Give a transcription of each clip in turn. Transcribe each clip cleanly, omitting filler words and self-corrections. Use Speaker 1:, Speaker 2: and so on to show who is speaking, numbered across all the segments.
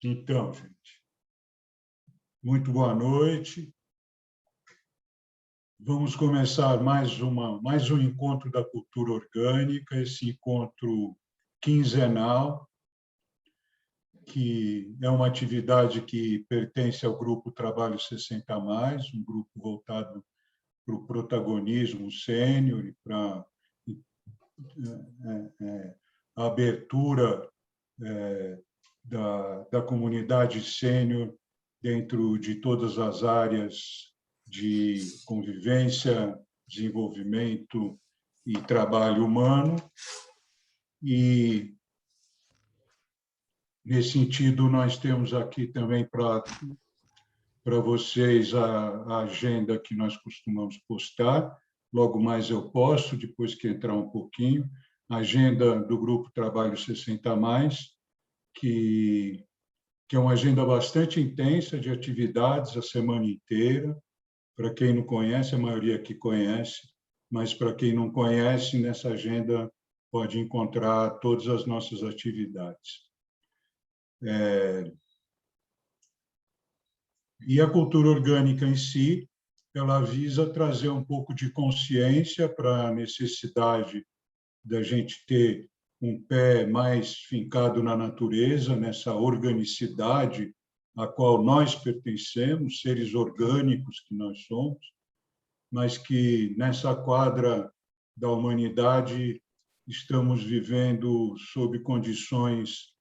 Speaker 1: Então, gente, muito boa noite. Vamos começar mais um encontro da cultura orgânica, esse encontro quinzenal, que é uma atividade que pertence ao grupo Trabalho 60+, um grupo voltado para o protagonismo sênior e para a abertura da comunidade sênior dentro de todas as áreas de convivência, desenvolvimento e trabalho humano. E, nesse sentido, nós temos aqui também para vocês a agenda que nós costumamos postar. Logo mais eu posto, depois que entrar um pouquinho, a agenda do Grupo Trabalho 60+, que é uma agenda bastante intensa de atividades a semana inteira. Para quem não conhece, a maioria aqui conhece, mas para quem não conhece, nessa agenda pode encontrar todas as nossas atividades. E a cultura orgânica em si, ela visa trazer um pouco de consciência para a necessidade da gente ter um pé mais fincado na natureza, nessa organicidade a qual nós pertencemos, seres orgânicos que nós somos, mas que nessa quadra da humanidade estamos vivendo sob condições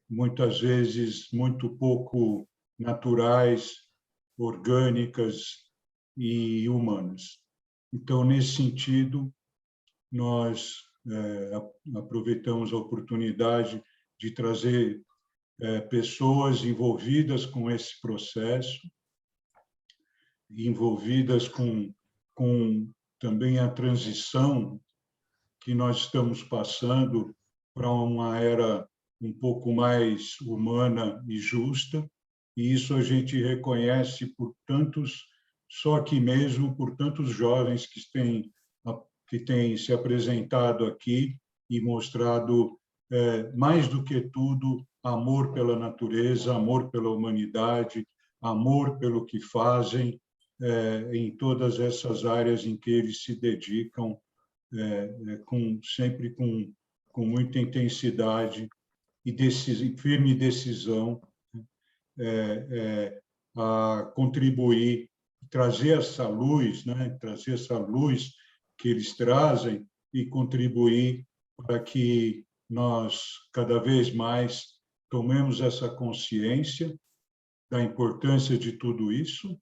Speaker 1: muitas vezes muito pouco naturais, orgânicas e humanas. Então, nesse sentido, nós aproveitamos a oportunidade de trazer pessoas envolvidas com esse processo, envolvidas com também a transição que nós estamos passando para uma era um pouco mais humana e justa, e isso a gente reconhece por tantos, só aqui mesmo, por tantos jovens que têm se apresentado aqui e mostrado, mais do que tudo, amor pela natureza, amor pela humanidade, amor pelo que fazem, em todas essas áreas em que eles se dedicam, sempre com muita intensidade e firme decisão a contribuir, trazer essa luz, trazer essa luz que eles trazem e contribuir para que nós, cada vez mais, tomemos essa consciência da importância de tudo isso.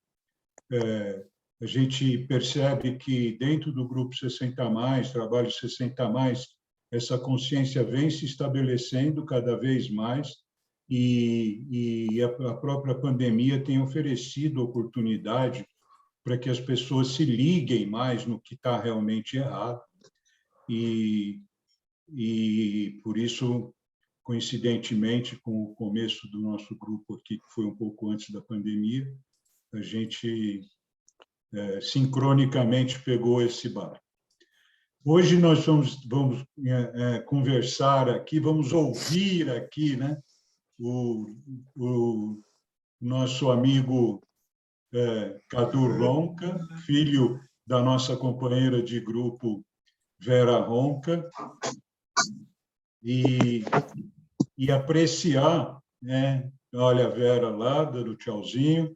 Speaker 1: A gente percebe que, dentro do Grupo 60+, Trabalho 60+, essa consciência vem se estabelecendo cada vez mais e a própria pandemia tem oferecido oportunidade para que as pessoas se liguem mais no que está realmente errado. E, por isso, coincidentemente com o começo do nosso grupo aqui, que foi um pouco antes da pandemia, a gente sincronicamente pegou esse barco. Hoje nós vamos conversar aqui, vamos ouvir aqui, o nosso amigo Cadu Ronca, filho da nossa companheira de grupo Vera Ronca, e apreciar, olha a Vera lá, dando tchauzinho,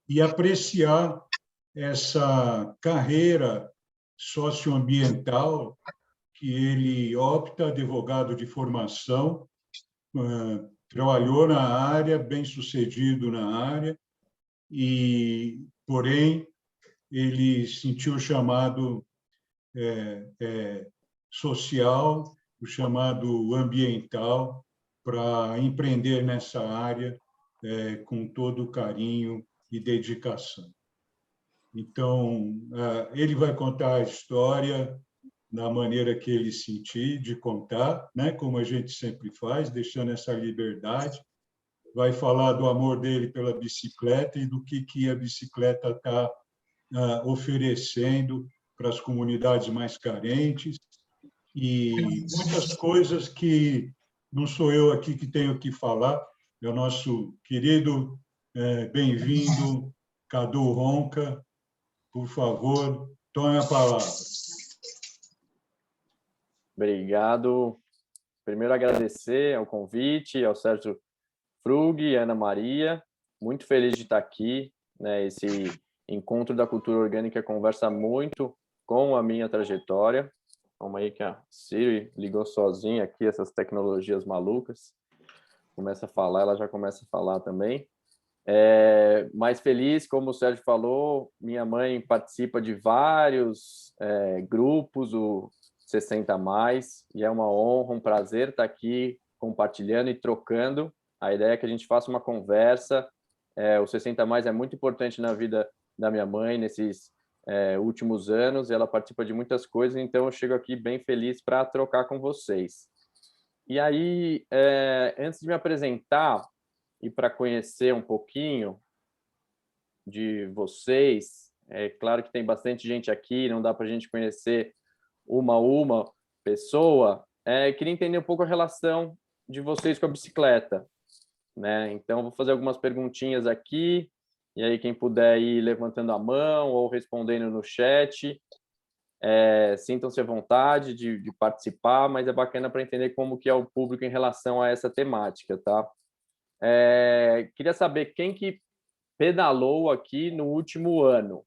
Speaker 1: e apreciar essa carreira socioambiental que ele opta, advogado de formação, trabalhou na área, bem-sucedido na área, porém, ele sentiu o chamado social, o chamado ambiental, para empreender nessa área com todo carinho e dedicação. Então, ele vai contar a história da maneira que ele sentir de contar, como a gente sempre faz, deixando essa liberdade. Vai falar do amor dele pela bicicleta e do que a bicicleta está oferecendo para as comunidades mais carentes, e muitas coisas que não sou eu aqui que tenho que falar, é o nosso querido, bem-vindo, Cadu Ronca. Por favor, tome a palavra.
Speaker 2: Obrigado. Primeiro, agradecer ao convite, ao Sérgio Frug e Ana Maria. Muito feliz de estar aqui, né? Esse encontro da cultura orgânica conversa muito com a minha trajetória. Calma aí que a Siri ligou sozinha aqui, essas tecnologias malucas. Começa a falar, ela já começa a falar também. Mais feliz, como o Sérgio falou, minha mãe participa de vários grupos, o 60+, e é uma honra, um prazer estar aqui compartilhando e trocando. A ideia é que a gente faça uma conversa. O 60+ é muito importante na vida da minha mãe nesses últimos anos, e ela participa de muitas coisas, então eu chego aqui bem feliz para trocar com vocês. E aí, antes de me apresentar e para conhecer um pouquinho de vocês, é claro que tem bastante gente aqui, não dá para a gente conhecer uma a uma pessoa, queria entender um pouco a relação de vocês com a bicicleta, né? Então, vou fazer algumas perguntinhas aqui, e aí quem puder ir levantando a mão ou respondendo no chat, sintam-se à vontade de participar, mas é bacana para entender como que é o público em relação a essa temática, tá? Queria saber quem que pedalou aqui no último ano.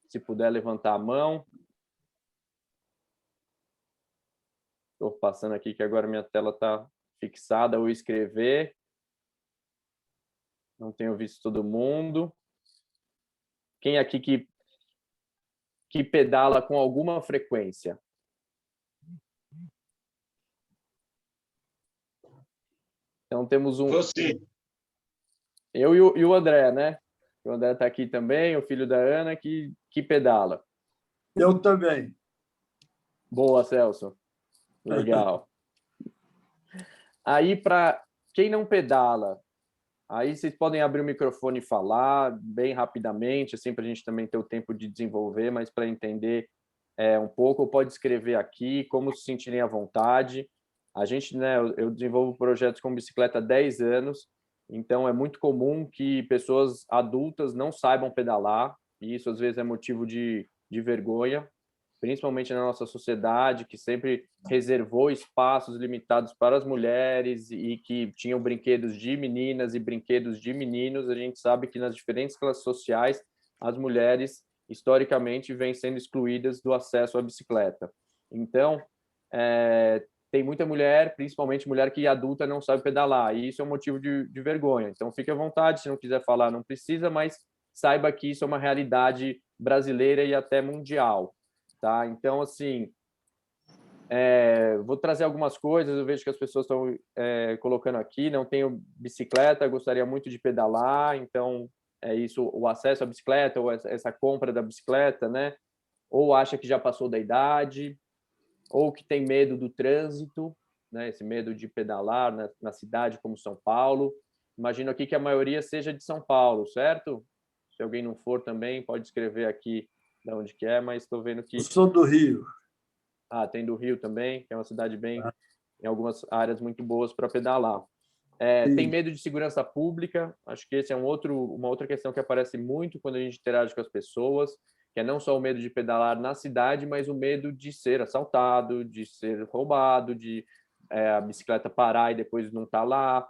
Speaker 2: Se puder levantar a mão. Estou passando aqui que agora minha tela está fixada, ou escrever. Não tenho visto todo mundo. Quem aqui que pedala com alguma frequência? Então temos um...
Speaker 3: Você.
Speaker 2: Eu e o André, né? O André está aqui também, o filho da Ana, que pedala.
Speaker 4: Eu também.
Speaker 2: Boa, Celso. Legal. Aí, para quem não pedala, aí vocês podem abrir o microfone e falar bem rapidamente, assim, para a gente também ter o tempo de desenvolver, mas para entender um pouco, pode escrever aqui, como se sentirem à vontade. A gente, né, eu desenvolvo projetos com bicicleta há 10 anos, então é muito comum que pessoas adultas não saibam pedalar, e isso às vezes é motivo de vergonha, principalmente na nossa sociedade, que sempre reservou espaços limitados para as mulheres e que tinham brinquedos de meninas e brinquedos de meninos. A gente sabe que nas diferentes classes sociais, as mulheres, historicamente, vêm sendo excluídas do acesso à bicicleta. Então, tem muita mulher, principalmente mulher que adulta não sabe pedalar, e isso é um motivo de vergonha. Então, fique à vontade, se não quiser falar, não precisa, mas saiba que isso é uma realidade brasileira e até mundial. Tá? Então, assim, vou trazer algumas coisas, eu vejo que as pessoas estão colocando aqui, não tenho bicicleta, gostaria muito de pedalar, então é isso, o acesso à bicicleta, ou essa compra da bicicleta, né? Ou acha que já passou da idade, ou que tem medo do trânsito, né? Esse medo de pedalar na cidade como São Paulo. Imagino aqui que a maioria seja de São Paulo, certo? Se alguém não for também, pode escrever aqui de onde que é, mas estou vendo que...
Speaker 4: Eu sou do Rio.
Speaker 2: Tem do Rio também, que é uma cidade bem... em algumas áreas muito boas para pedalar. Tem medo de segurança pública, acho que esse é uma outra questão que aparece muito quando a gente interage com as pessoas, que é não só o medo de pedalar na cidade, mas o medo de ser assaltado, de ser roubado, de a bicicleta parar e depois não estar lá.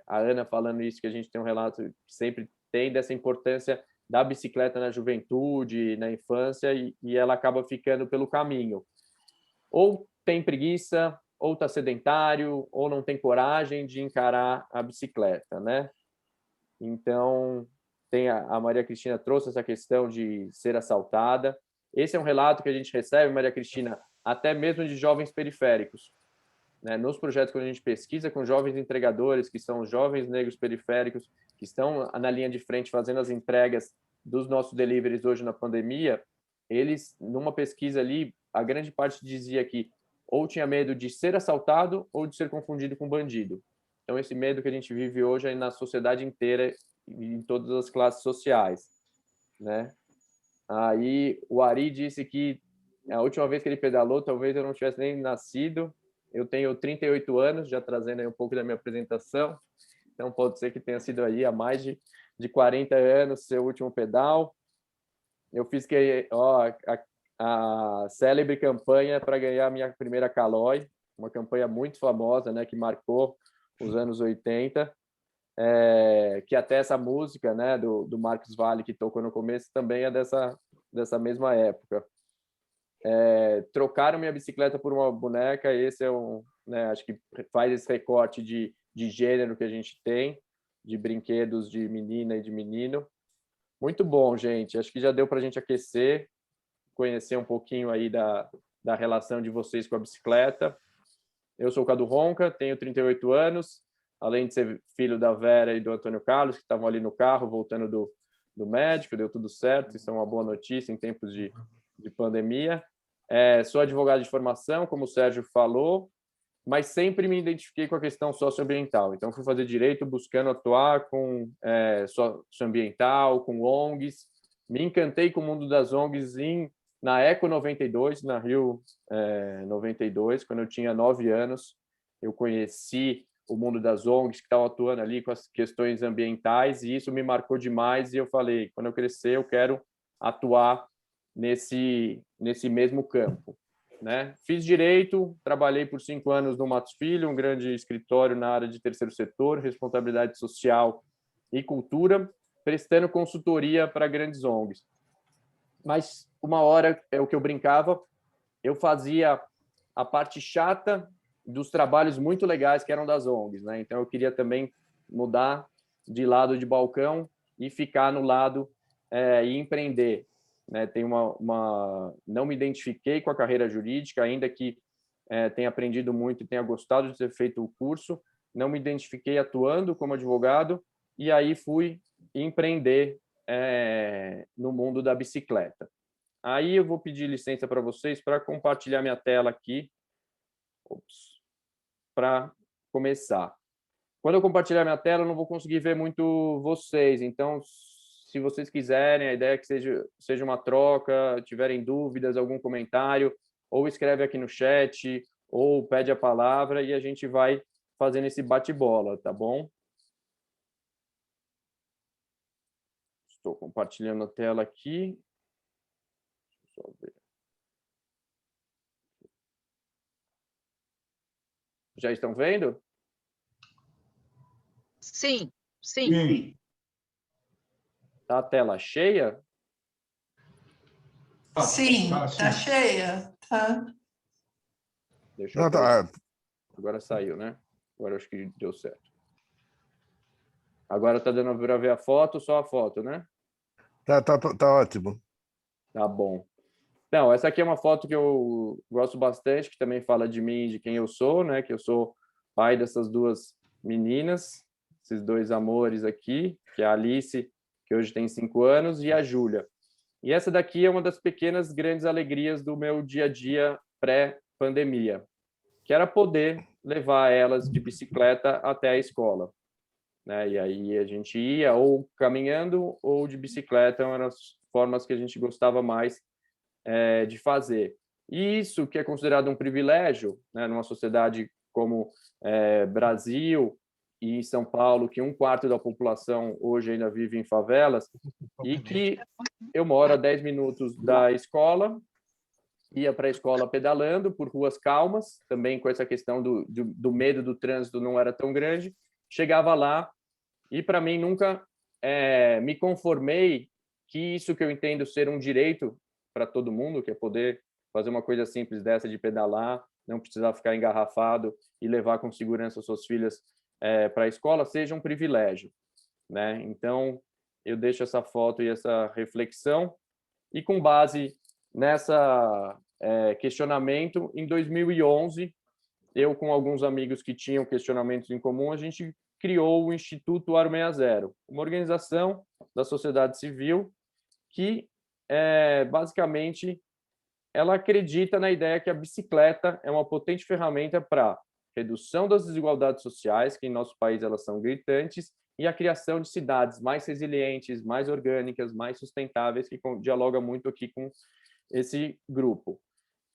Speaker 2: A Ana falando isso, que a gente tem um relato que sempre tem dessa importância da bicicleta na juventude, na infância, e ela acaba ficando pelo caminho. Ou tem preguiça, ou está sedentário, ou não tem coragem de encarar a bicicleta, né? Então, a Maria Cristina trouxe essa questão de ser assaltada. Esse é um relato que a gente recebe, Maria Cristina, até mesmo de jovens periféricos. Né? Nos projetos que a gente pesquisa com jovens entregadores, que são jovens negros periféricos, que estão na linha de frente fazendo as entregas dos nossos deliveries hoje na pandemia, eles, numa pesquisa ali, a grande parte dizia que ou tinha medo de ser assaltado ou de ser confundido com bandido. Então, esse medo que a gente vive hoje é na sociedade inteira, em todas as classes sociais, né? Aí, o Ari disse que a última vez que ele pedalou, talvez eu não tivesse nem nascido, eu tenho 38 anos, já trazendo aí um pouco da minha apresentação, então pode ser que tenha sido aí há mais de 40 anos seu último pedal. Eu fiz a célebre campanha para ganhar a minha primeira Caloi, uma campanha muito famosa, né, que marcou os anos 80, que até essa música, né, do Marcos Valle, que tocou no começo, também é dessa mesma época. Trocaram minha bicicleta por uma boneca, esse é né, acho que faz esse recorte de gênero que a gente tem, de brinquedos de menina e de menino. Muito bom, gente. Acho que já deu para a gente aquecer, conhecer um pouquinho aí da relação de vocês com a bicicleta. Eu sou o Cadu Ronca, tenho 38 anos, além de ser filho da Vera e do Antônio Carlos, que estavam ali no carro, voltando do médico, deu tudo certo, isso é uma boa notícia em tempos de pandemia. Sou advogado de formação, como o Sérgio falou, mas sempre me identifiquei com a questão socioambiental. Então, fui fazer direito buscando atuar com socioambiental, com ONGs. Me encantei com o mundo das ONGs na Eco 92, na Rio 92, quando eu tinha 9 anos. Eu conheci o mundo das ONGs que estavam atuando ali com as questões ambientais, e isso me marcou demais, e eu falei, quando eu crescer, eu quero atuar nesse mesmo campo. Né? Fiz direito, trabalhei por 5 anos no Matos Filho, um grande escritório na área de terceiro setor, responsabilidade social e cultura, prestando consultoria para grandes ONGs. Mas uma hora, é o que eu brincava, eu fazia a parte chata dos trabalhos muito legais que eram das ONGs, né? Então eu queria também mudar de lado de balcão e ficar no lado e empreender. Né, não me identifiquei com a carreira jurídica, ainda que tenha aprendido muito e tenha gostado de ter feito o curso, não me identifiquei atuando como advogado, e aí fui empreender no mundo da bicicleta. Aí eu vou pedir licença para vocês para compartilhar minha tela aqui, para começar. Quando eu compartilhar minha tela, eu não vou conseguir ver muito vocês, então se vocês quiserem, a ideia é que seja uma troca, tiverem dúvidas, algum comentário, ou escreve aqui no chat, ou pede a palavra, e a gente vai fazendo esse bate-bola, tá bom? Estou compartilhando a tela aqui. Deixa eu só ver. Já estão vendo?
Speaker 3: Sim, sim.
Speaker 1: Sim.
Speaker 2: Tá a tela cheia?
Speaker 5: Sim, tá cheia. Tá.
Speaker 2: Deixa eu ver. Agora saiu, né? Agora acho que deu certo. Agora tá dando para ver a foto, só a foto, né?
Speaker 6: Tá ótimo.
Speaker 2: Tá bom. Então, essa aqui é uma foto que eu gosto bastante, que também fala de mim, de quem eu sou, né? Que eu sou pai dessas duas meninas, esses dois amores aqui, que é a Alice, que hoje tem 5 anos, e a Júlia. E essa daqui é uma das pequenas grandes alegrias do meu dia a dia pré-pandemia, que era poder levar elas de bicicleta até a escola. Né? E aí a gente ia ou caminhando ou de bicicleta, eram as formas que a gente gostava mais de fazer. E isso que é considerado um privilégio, né, numa sociedade como Brasil e São Paulo, que 1/4 da população hoje ainda vive em favelas, e que eu moro a 10 minutos da escola, ia para a escola pedalando por ruas calmas, também com essa questão do medo do trânsito não era tão grande, chegava lá e, para mim, nunca me conformei que isso que eu entendo ser um direito para todo mundo, que é poder fazer uma coisa simples dessa de pedalar, não precisar ficar engarrafado e levar com segurança suas filhas para a escola, seja um privilégio. Né? Então, eu deixo essa foto e essa reflexão, e com base nessa questionamento, em 2011, eu com alguns amigos que tinham questionamentos em comum, a gente criou o Instituto Aro 60, uma organização da sociedade civil que, basicamente, ela acredita na ideia que a bicicleta é uma potente ferramenta para redução das desigualdades sociais, que em nosso país elas são gritantes, e a criação de cidades mais resilientes, mais orgânicas, mais sustentáveis, que dialoga muito aqui com esse grupo.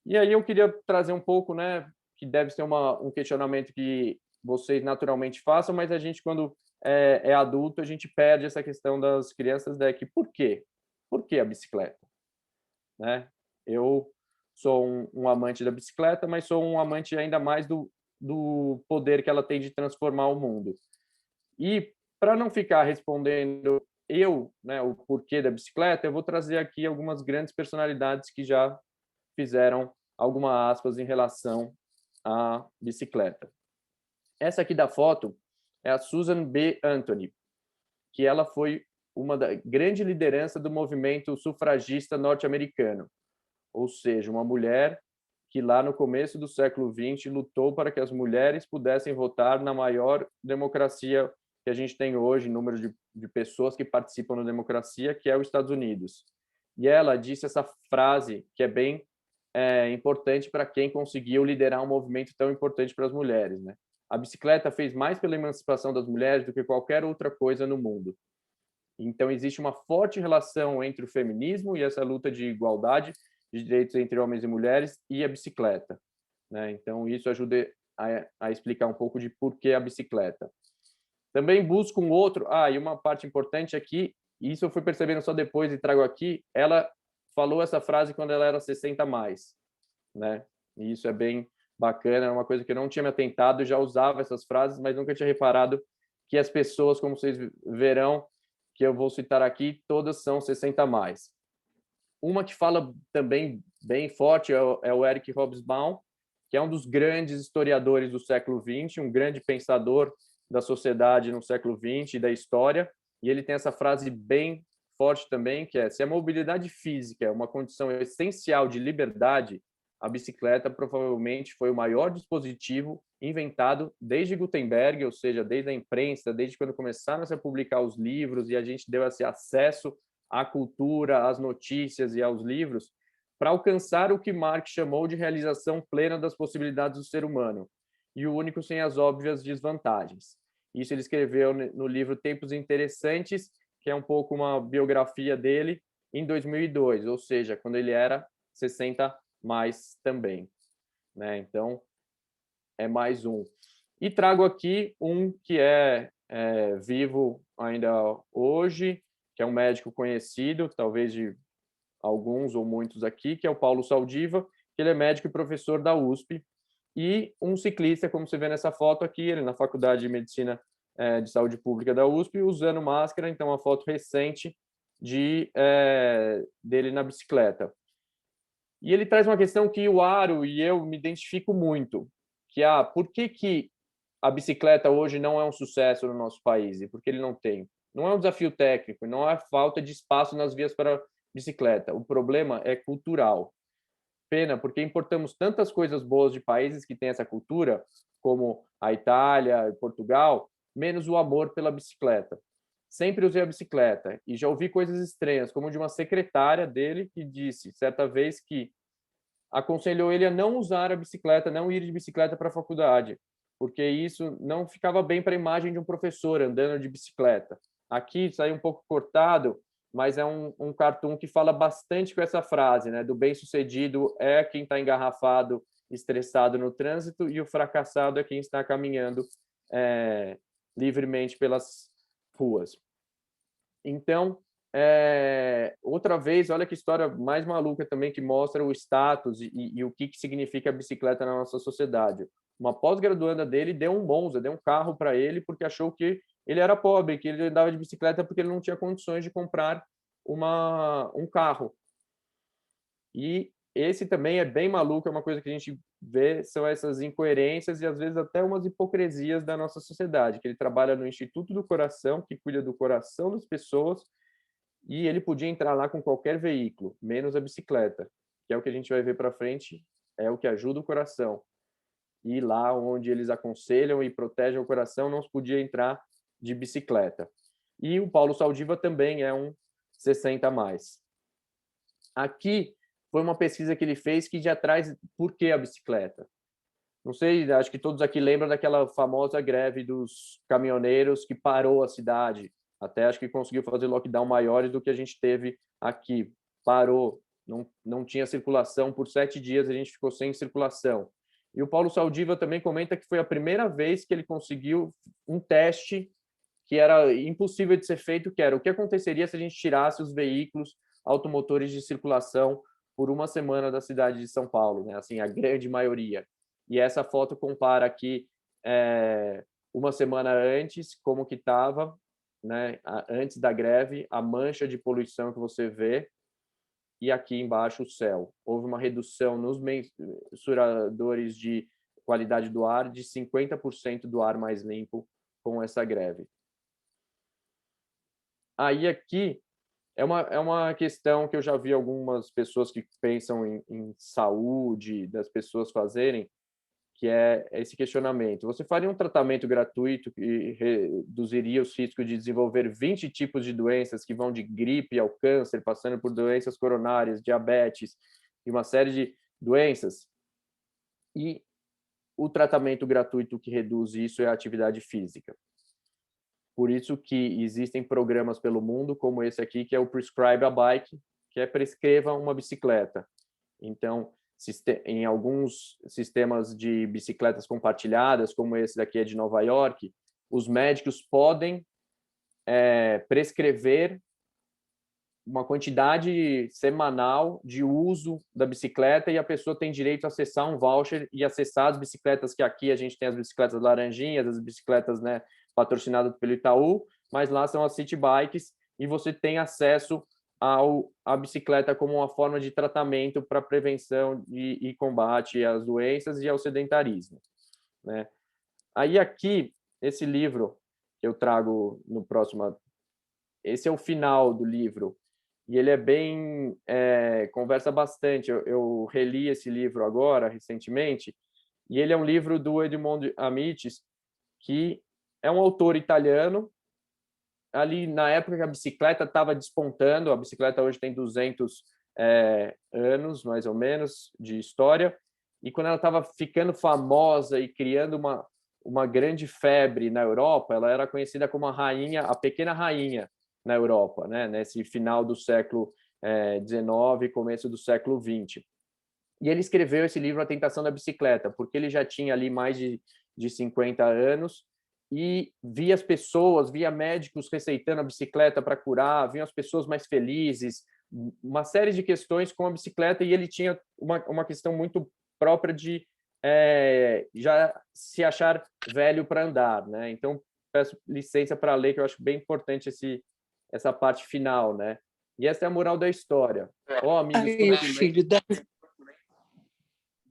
Speaker 2: E aí eu queria trazer um pouco, né, que deve ser um questionamento que vocês naturalmente façam, mas a gente, quando é adulto, a gente perde essa questão das crianças, né? Que por quê? Por que a bicicleta? Né? Eu sou um amante da bicicleta, mas sou um amante ainda mais do poder que ela tem de transformar o mundo. E para não ficar respondendo né, o porquê da bicicleta, eu vou trazer aqui algumas grandes personalidades que já fizeram algumas aspas em relação à bicicleta. Essa aqui da foto é a Susan B. Anthony, que ela foi uma da grande liderança do movimento sufragista norte-americano, ou seja, uma mulher que lá no começo do século XX lutou para que as mulheres pudessem votar na maior democracia que a gente tem hoje, número de pessoas que participam da democracia, que é os Estados Unidos. E ela disse essa frase que é bem importante para quem conseguiu liderar um movimento tão importante para as mulheres, né? A bicicleta fez mais pela emancipação das mulheres do que qualquer outra coisa no mundo. Então, existe uma forte relação entre o feminismo e essa luta de igualdade de direitos entre homens e mulheres e a bicicleta, né? Então, isso ajuda a explicar um pouco de por que a bicicleta. Também busco um outro... e uma parte importante aqui, isso eu fui percebendo só depois e trago aqui, ela falou essa frase quando ela era 60 mais, né? E isso é bem bacana, é uma coisa que eu não tinha me atentado, eu já usava essas frases, mas nunca tinha reparado que as pessoas, como vocês verão, que eu vou citar aqui, todas são 60 mais. Uma que fala também bem forte é o Eric Hobsbawm, que é um dos grandes historiadores do século XX, um grande pensador da sociedade no século XX e da história, e ele tem essa frase bem forte também, que é: se a mobilidade física é uma condição essencial de liberdade, a bicicleta provavelmente foi o maior dispositivo inventado desde Gutenberg, ou seja, desde a imprensa, desde quando começaram a publicar os livros e a gente deu esse acesso à cultura, às notícias e aos livros, para alcançar o que Marx chamou de realização plena das possibilidades do ser humano, e o único sem as óbvias desvantagens. Isso ele escreveu no livro Tempos Interessantes, que é um pouco uma biografia dele, em 2002, ou seja, quando ele era 60 mais também, né? Então, é mais um. E trago aqui um que é vivo ainda hoje, que é um médico conhecido, talvez de alguns ou muitos aqui, que é o Paulo Saldiva, que ele é médico e professor da USP, e um ciclista, como você vê nessa foto aqui, ele na Faculdade de Medicina de Saúde Pública da USP, usando máscara, então uma foto recente dele na bicicleta. E ele traz uma questão que o Aro e eu me identifico muito, que é por que a bicicleta hoje não é um sucesso no nosso país? E por que ele não tem? Não é um desafio técnico, não é falta de espaço nas vias para bicicleta. O problema é cultural. Pena, porque importamos tantas coisas boas de países que têm essa cultura, como a Itália e Portugal, menos o amor pela bicicleta. Sempre usei a bicicleta e já ouvi coisas estranhas, como de uma secretária dele que disse, certa vez, que aconselhou ele a não usar a bicicleta, não ir de bicicleta para a faculdade, porque isso não ficava bem para a imagem de um professor andando de bicicleta. Aqui saiu um pouco cortado, mas é um cartoon que fala bastante com essa frase, né? Do bem-sucedido é quem está engarrafado, estressado no trânsito, e o fracassado é quem está caminhando livremente pelas ruas. Então, outra vez, olha que história mais maluca também, que mostra o status e o que significa a bicicleta na nossa sociedade. Uma pós-graduanda dele deu um Monza, deu um carro para ele, porque achou que ele era pobre, que ele andava de bicicleta porque ele não tinha condições de comprar um carro. E esse também é bem maluco, é uma coisa que a gente vê, são essas incoerências e às vezes até umas hipocrisias da nossa sociedade, que ele trabalha no Instituto do Coração, que cuida do coração das pessoas, e ele podia entrar lá com qualquer veículo, menos a bicicleta, que é o que a gente vai ver para frente, é o que ajuda o coração. E lá onde eles aconselham e protegem o coração, não se podia entrar de bicicleta. E o Paulo Saldiva também é um 60 a mais. Aqui foi uma pesquisa que ele fez que já traz por que a bicicleta. Não sei, acho que todos aqui lembram daquela famosa greve dos caminhoneiros que parou a cidade. Até acho que conseguiu fazer lockdown maiores do que a gente teve aqui. Parou, não tinha circulação, por 7 dias a gente ficou sem circulação. E o Paulo Saldiva também comenta que foi a primeira vez que ele conseguiu um teste que era impossível de ser feito, que era o que aconteceria se a gente tirasse os veículos automotores de circulação por uma semana da cidade de São Paulo, né? Assim, a grande maioria. E essa foto compara aqui uma semana antes, como que estava, né? Antes da greve, a mancha de poluição que você vê, e aqui embaixo o céu. Houve uma redução nos mensuradores de qualidade do ar de 50% do ar mais limpo com essa greve. Aí aqui é uma questão que eu já vi algumas pessoas que pensam em saúde das pessoas fazerem, que é esse questionamento. Você faria um tratamento gratuito que reduziria os riscos de desenvolver 20 tipos de doenças que vão de gripe ao câncer, passando por doenças coronárias, diabetes e uma série de doenças? E o tratamento gratuito que reduz isso é a atividade física. Por isso que existem programas pelo mundo, como esse aqui, que é o Prescribe a Bike, que é prescreva uma bicicleta. Então, em alguns sistemas de bicicletas compartilhadas, como esse daqui é de Nova York, os médicos podem prescrever uma quantidade semanal de uso da bicicleta e a pessoa tem direito a acessar um voucher e acessar as bicicletas, que aqui a gente tem as bicicletas laranjinhas, as bicicletas, né, patrocinadas pelo Itaú, mas lá são as city bikes e você tem acesso à bicicleta como uma forma de tratamento para prevenção e combate às doenças e ao sedentarismo, né? Aí aqui, esse livro que eu trago no próximo, esse é o final do livro, e ele é bem, conversa bastante. Eu reli esse livro agora, recentemente, e ele é um livro do Edmond Amicis, que é um autor italiano. Ali na época que a bicicleta estava despontando, a bicicleta hoje tem 200 anos, mais ou menos, de história, e quando ela estava ficando famosa e criando uma grande febre na Europa, ela era conhecida como a pequena rainha na Europa, né? Nesse final do século XIX, começo do século XX. E ele escreveu esse livro, A Tentação da Bicicleta, porque ele já tinha ali mais de 50 anos, e via as pessoas, via médicos receitando a bicicleta para curar, via as pessoas mais felizes, uma série de questões com a bicicleta, e ele tinha uma questão muito própria de já se achar velho para andar, né? Então, peço licença para ler, que eu acho bem importante essa parte final, né? E essa é a moral da história. Ó, amigos,
Speaker 3: aí, filho da...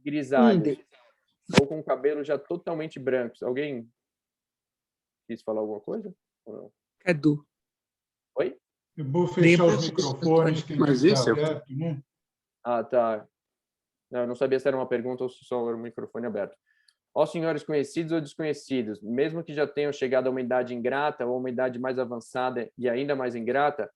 Speaker 2: grisalhos, ou com o cabelo já totalmente brancos. Alguém quis falar alguma coisa?
Speaker 3: Cadu.
Speaker 2: Oi?
Speaker 1: Eu vou fechar os microfones, que
Speaker 4: Mas
Speaker 1: está
Speaker 4: isso é...
Speaker 1: aberto, né?
Speaker 2: Ah, tá. Não, eu não sabia se era uma pergunta ou se só era o microfone aberto. Ó, senhores conhecidos ou desconhecidos, mesmo que já tenham chegado a uma idade ingrata ou uma idade mais avançada e ainda mais ingrata,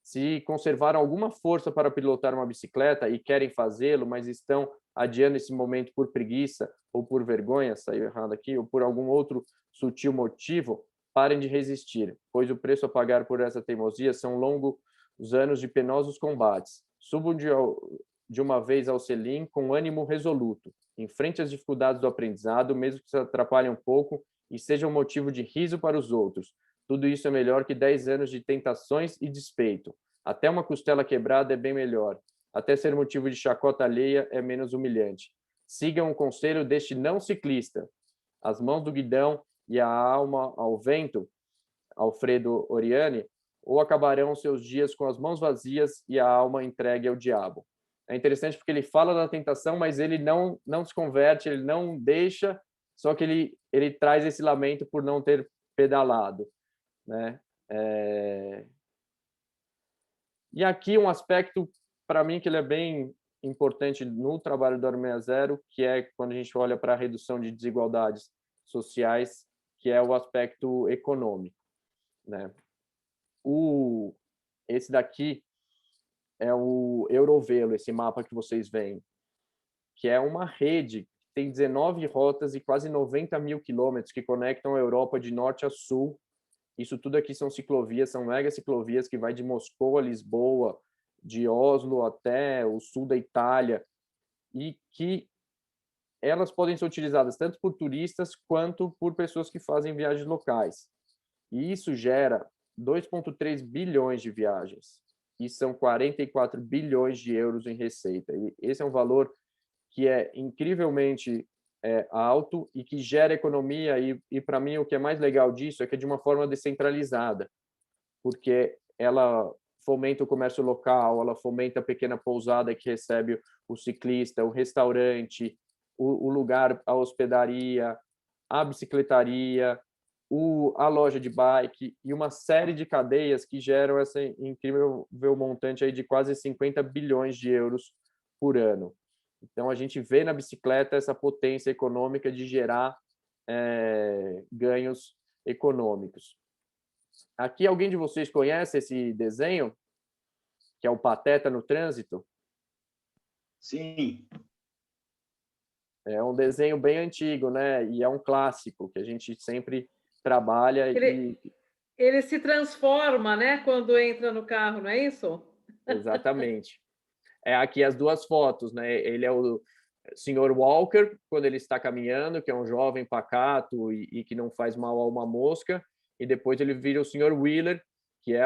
Speaker 2: se conservaram alguma força para pilotar uma bicicleta e querem fazê-lo, mas estão adiando esse momento por preguiça ou por vergonha, saiu errado aqui, ou por algum outro sutil motivo, parem de resistir, pois o preço a pagar por essa teimosia são longos anos de penosos combates. Subam de uma vez ao selim com ânimo resoluto, enfrente as dificuldades do aprendizado, mesmo que se atrapalhem um pouco e seja um motivo de riso para os outros. Tudo isso é melhor que 10 anos de tentações e despeito. Até uma costela quebrada é bem melhor. Até ser motivo de chacota alheia é menos humilhante. Sigam o conselho deste não ciclista. As mãos do guidão e a alma ao vento, Alfredo Oriani, ou acabarão seus dias com as mãos vazias e a alma entregue ao diabo. É interessante porque ele fala da tentação, mas ele não se converte, ele não deixa, só que ele traz esse lamento por não ter pedalado, né? E aqui um aspecto, para mim, que ele é bem importante no trabalho do Aro 60, que é quando a gente olha para a redução de desigualdades sociais, que é o aspecto econômico, né? Esse daqui é o Eurovelo, esse mapa que vocês veem, que é uma rede que tem 19 rotas e quase 90 mil quilômetros que conectam a Europa de norte a sul. Isso tudo aqui são ciclovias, são mega ciclovias que vai de Moscou a Lisboa, de Oslo até o sul da Itália, e que elas podem ser utilizadas tanto por turistas quanto por pessoas que fazem viagens locais. E isso gera 2,3 bilhões de viagens. E são 44 bilhões de euros em receita. E esse é um valor que é incrivelmente alto e que gera economia. E para mim, o que é mais legal disso é que é de uma forma descentralizada, porque ela fomenta o comércio local, ela fomenta a pequena pousada que recebe o ciclista, o restaurante, o lugar, a hospedaria, a bicicletaria, a loja de bike e uma série de cadeias que geram essa incrível montante aí de quase 50 bilhões de euros por ano. Então, a gente vê na bicicleta essa potência econômica de gerar ganhos econômicos. Aqui, alguém de vocês conhece esse desenho, que é o Pateta no Trânsito?
Speaker 4: Sim.
Speaker 2: É um desenho bem antigo, né? E é um clássico que a gente sempre trabalha.
Speaker 7: Ele se transforma, né? Quando entra no carro, não é isso?
Speaker 2: Exatamente. Aqui as duas fotos, né? Ele é o Sr. Walker, quando ele está caminhando, que é um jovem pacato e que não faz mal a uma mosca, e depois ele vira o Sr. Wheeler, que é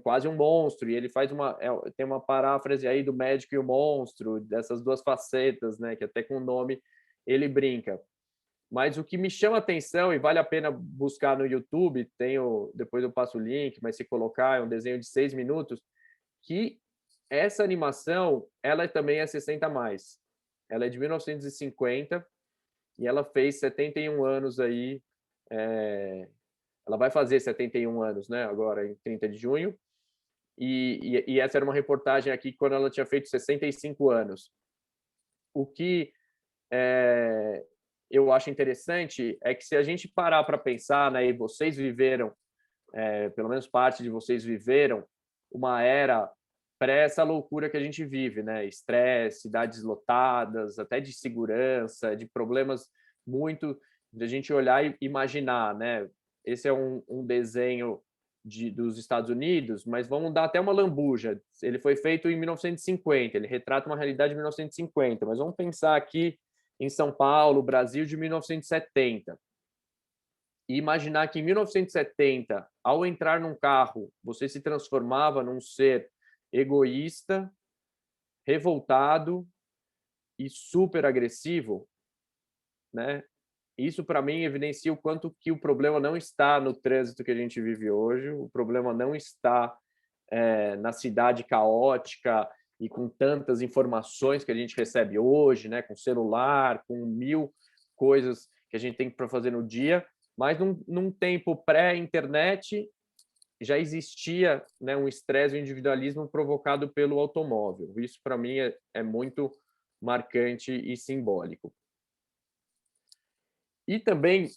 Speaker 2: quase um monstro, e ele faz tem uma paráfrase aí do médico e o monstro, dessas duas facetas, né? Que até com o nome ele brinca. Mas o que me chama a atenção, e vale a pena buscar no YouTube, depois eu passo o link, mas se colocar, é um desenho de 6 minutos, que essa animação, ela também é 60+. Ela é de 1950 e ela fez 71 anos aí. Ela vai fazer 71 anos, né? Agora, em 30 de junho. E essa era uma reportagem aqui quando ela tinha feito 65 anos. O que eu acho interessante é que se a gente parar para pensar, né? E vocês viveram, pelo menos parte de vocês viveram, uma era essa loucura que a gente vive, né? Estresse, cidades lotadas, até de segurança, de problemas muito de a gente olhar e imaginar, né? Esse é um desenho dos Estados Unidos, mas vamos dar até uma lambuja. Ele foi feito em 1950, ele retrata uma realidade de 1950, mas vamos pensar aqui em São Paulo, Brasil, de 1970. E imaginar que em 1970, ao entrar num carro, você se transformava num ser egoísta, revoltado e super agressivo, né? Isso, para mim, evidencia o quanto que o problema não está no trânsito que a gente vive hoje, o problema não está na cidade caótica e com tantas informações que a gente recebe hoje, né? Com celular, com 1000 coisas que a gente tem para fazer no dia, mas num tempo pré-internet já existia, né, um estresse e um individualismo provocado pelo automóvel. Isso, para mim, é muito marcante e simbólico. E também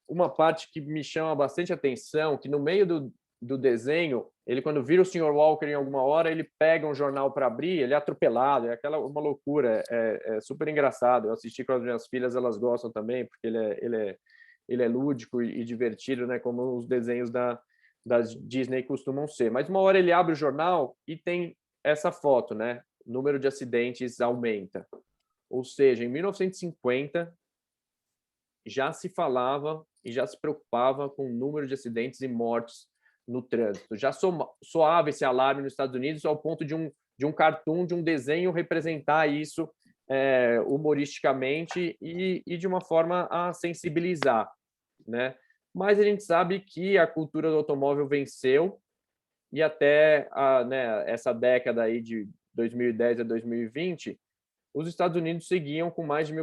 Speaker 2: uma parte que me chama bastante atenção, que no meio do desenho, ele, quando vira o Sr. Walker em alguma hora, ele pega um jornal para abrir, ele é atropelado, é uma loucura, é super engraçado. Eu assisti com as minhas filhas, elas gostam também, porque ele é lúdico e divertido, né, como os desenhos das Disney costumam ser. Mas uma hora ele abre o jornal e tem essa foto, né? O número de acidentes aumenta. Ou seja, em 1950 já se falava e já se preocupava com o número de acidentes e mortes no trânsito. Já soava esse alarme nos Estados Unidos ao ponto de um cartoon, de um desenho representar isso humoristicamente e de uma forma a sensibilizar, né? Mas a gente sabe que a cultura do automóvel venceu e até essa década aí de 2010 a 2020, os Estados Unidos seguiam com mais de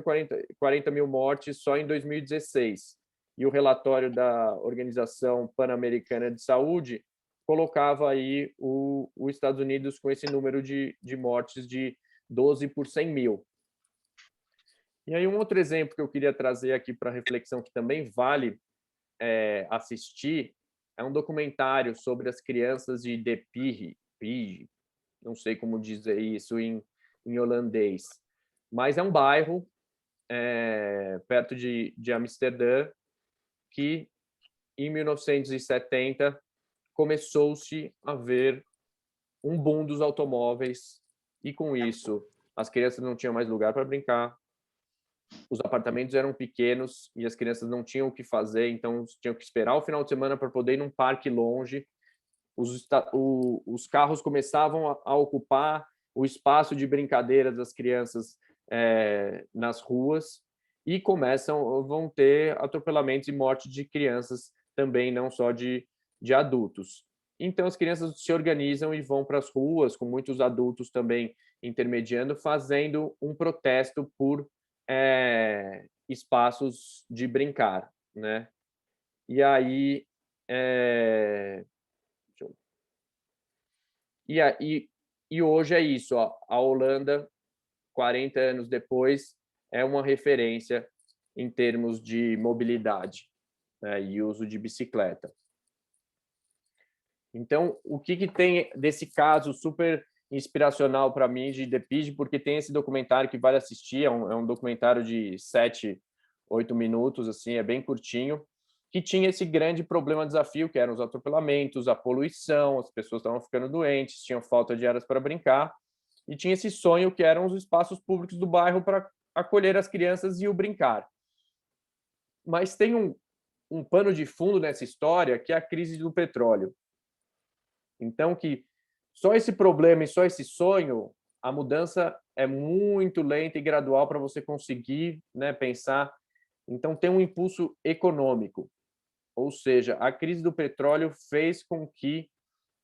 Speaker 2: 40 mil mortes só em 2016. E o relatório da Organização Pan-Americana de Saúde colocava aí os Estados Unidos com esse número de mortes de 12 por 100 mil. E aí um outro exemplo que eu queria trazer aqui para reflexão, que também vale assistir, é um documentário sobre as crianças de De Pige, não sei como dizer isso em holandês, mas é um bairro perto de Amsterdã que, em 1970, começou-se a ver um boom dos automóveis e, com isso, as crianças não tinham mais lugar para brincar, os apartamentos eram pequenos e as crianças não tinham o que fazer, então tinham que esperar o final de semana para poder ir num parque longe. Os carros começavam a ocupar o espaço de brincadeira das crianças nas ruas e vão ter atropelamentos e morte de crianças também, não só de adultos. Então, as crianças se organizam e vão para as ruas, com muitos adultos também intermediando, fazendo um protesto por espaços de brincar, né? E aí... E hoje é isso, ó, a Holanda, 40 anos depois, é uma referência em termos de mobilidade, né, e uso de bicicleta. Então, o que tem desse caso super inspiracional para mim de The Pidgin, porque tem esse documentário que vale assistir, é um documentário de 7, 8 minutos, assim, é bem curtinho, que tinha esse grande problema, desafio, que eram os atropelamentos, a poluição, as pessoas estavam ficando doentes, tinham falta de áreas para brincar, e tinha esse sonho que eram os espaços públicos do bairro para acolher as crianças e o brincar. Mas tem um pano de fundo nessa história, que é a crise do petróleo. Então, que só esse problema e só esse sonho, a mudança é muito lenta e gradual para você conseguir, né, pensar. Então, tem um impulso econômico. Ou seja, a crise do petróleo fez com que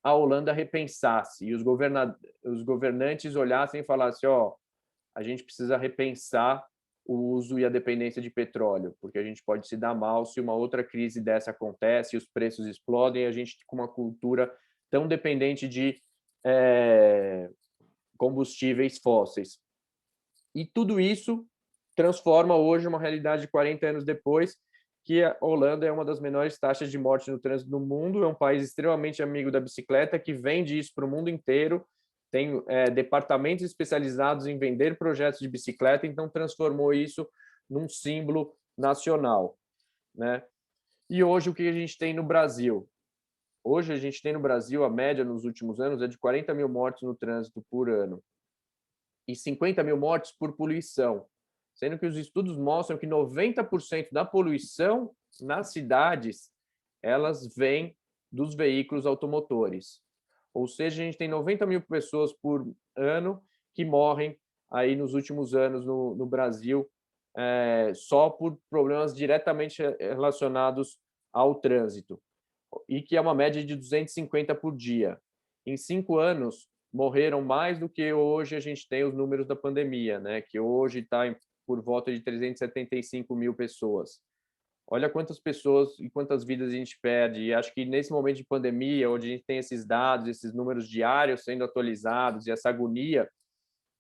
Speaker 2: a Holanda repensasse e os governantes olhassem e falassem: ó, a gente precisa repensar o uso e a dependência de petróleo, porque a gente pode se dar mal se uma outra crise dessa acontece e os preços explodem e a gente com uma cultura tão dependente de combustíveis fósseis. E tudo isso transforma hoje uma realidade 40 anos depois, que a Holanda é uma das menores taxas de morte no trânsito do mundo, é um país extremamente amigo da bicicleta, que vende isso para o mundo inteiro, tem departamentos especializados em vender projetos de bicicleta, então transformou isso num símbolo nacional, né? E hoje o que a gente tem no Brasil? Hoje a gente tem no Brasil, a média nos últimos anos é de 40 mil mortes no trânsito por ano e 50 mil mortes por poluição, sendo que os estudos mostram que 90% da poluição nas cidades, elas vêm dos veículos automotores. Ou seja, a gente tem 90 mil pessoas por ano que morrem aí nos últimos anos no Brasil, só por problemas diretamente relacionados ao trânsito, e que é uma média de 250 por dia. Em 5 anos, morreram mais do que hoje a gente tem os números da pandemia, né? Que hoje está por volta de 375 mil pessoas. Olha quantas pessoas e quantas vidas a gente perde. E acho que nesse momento de pandemia, onde a gente tem esses dados, esses números diários sendo atualizados e essa agonia,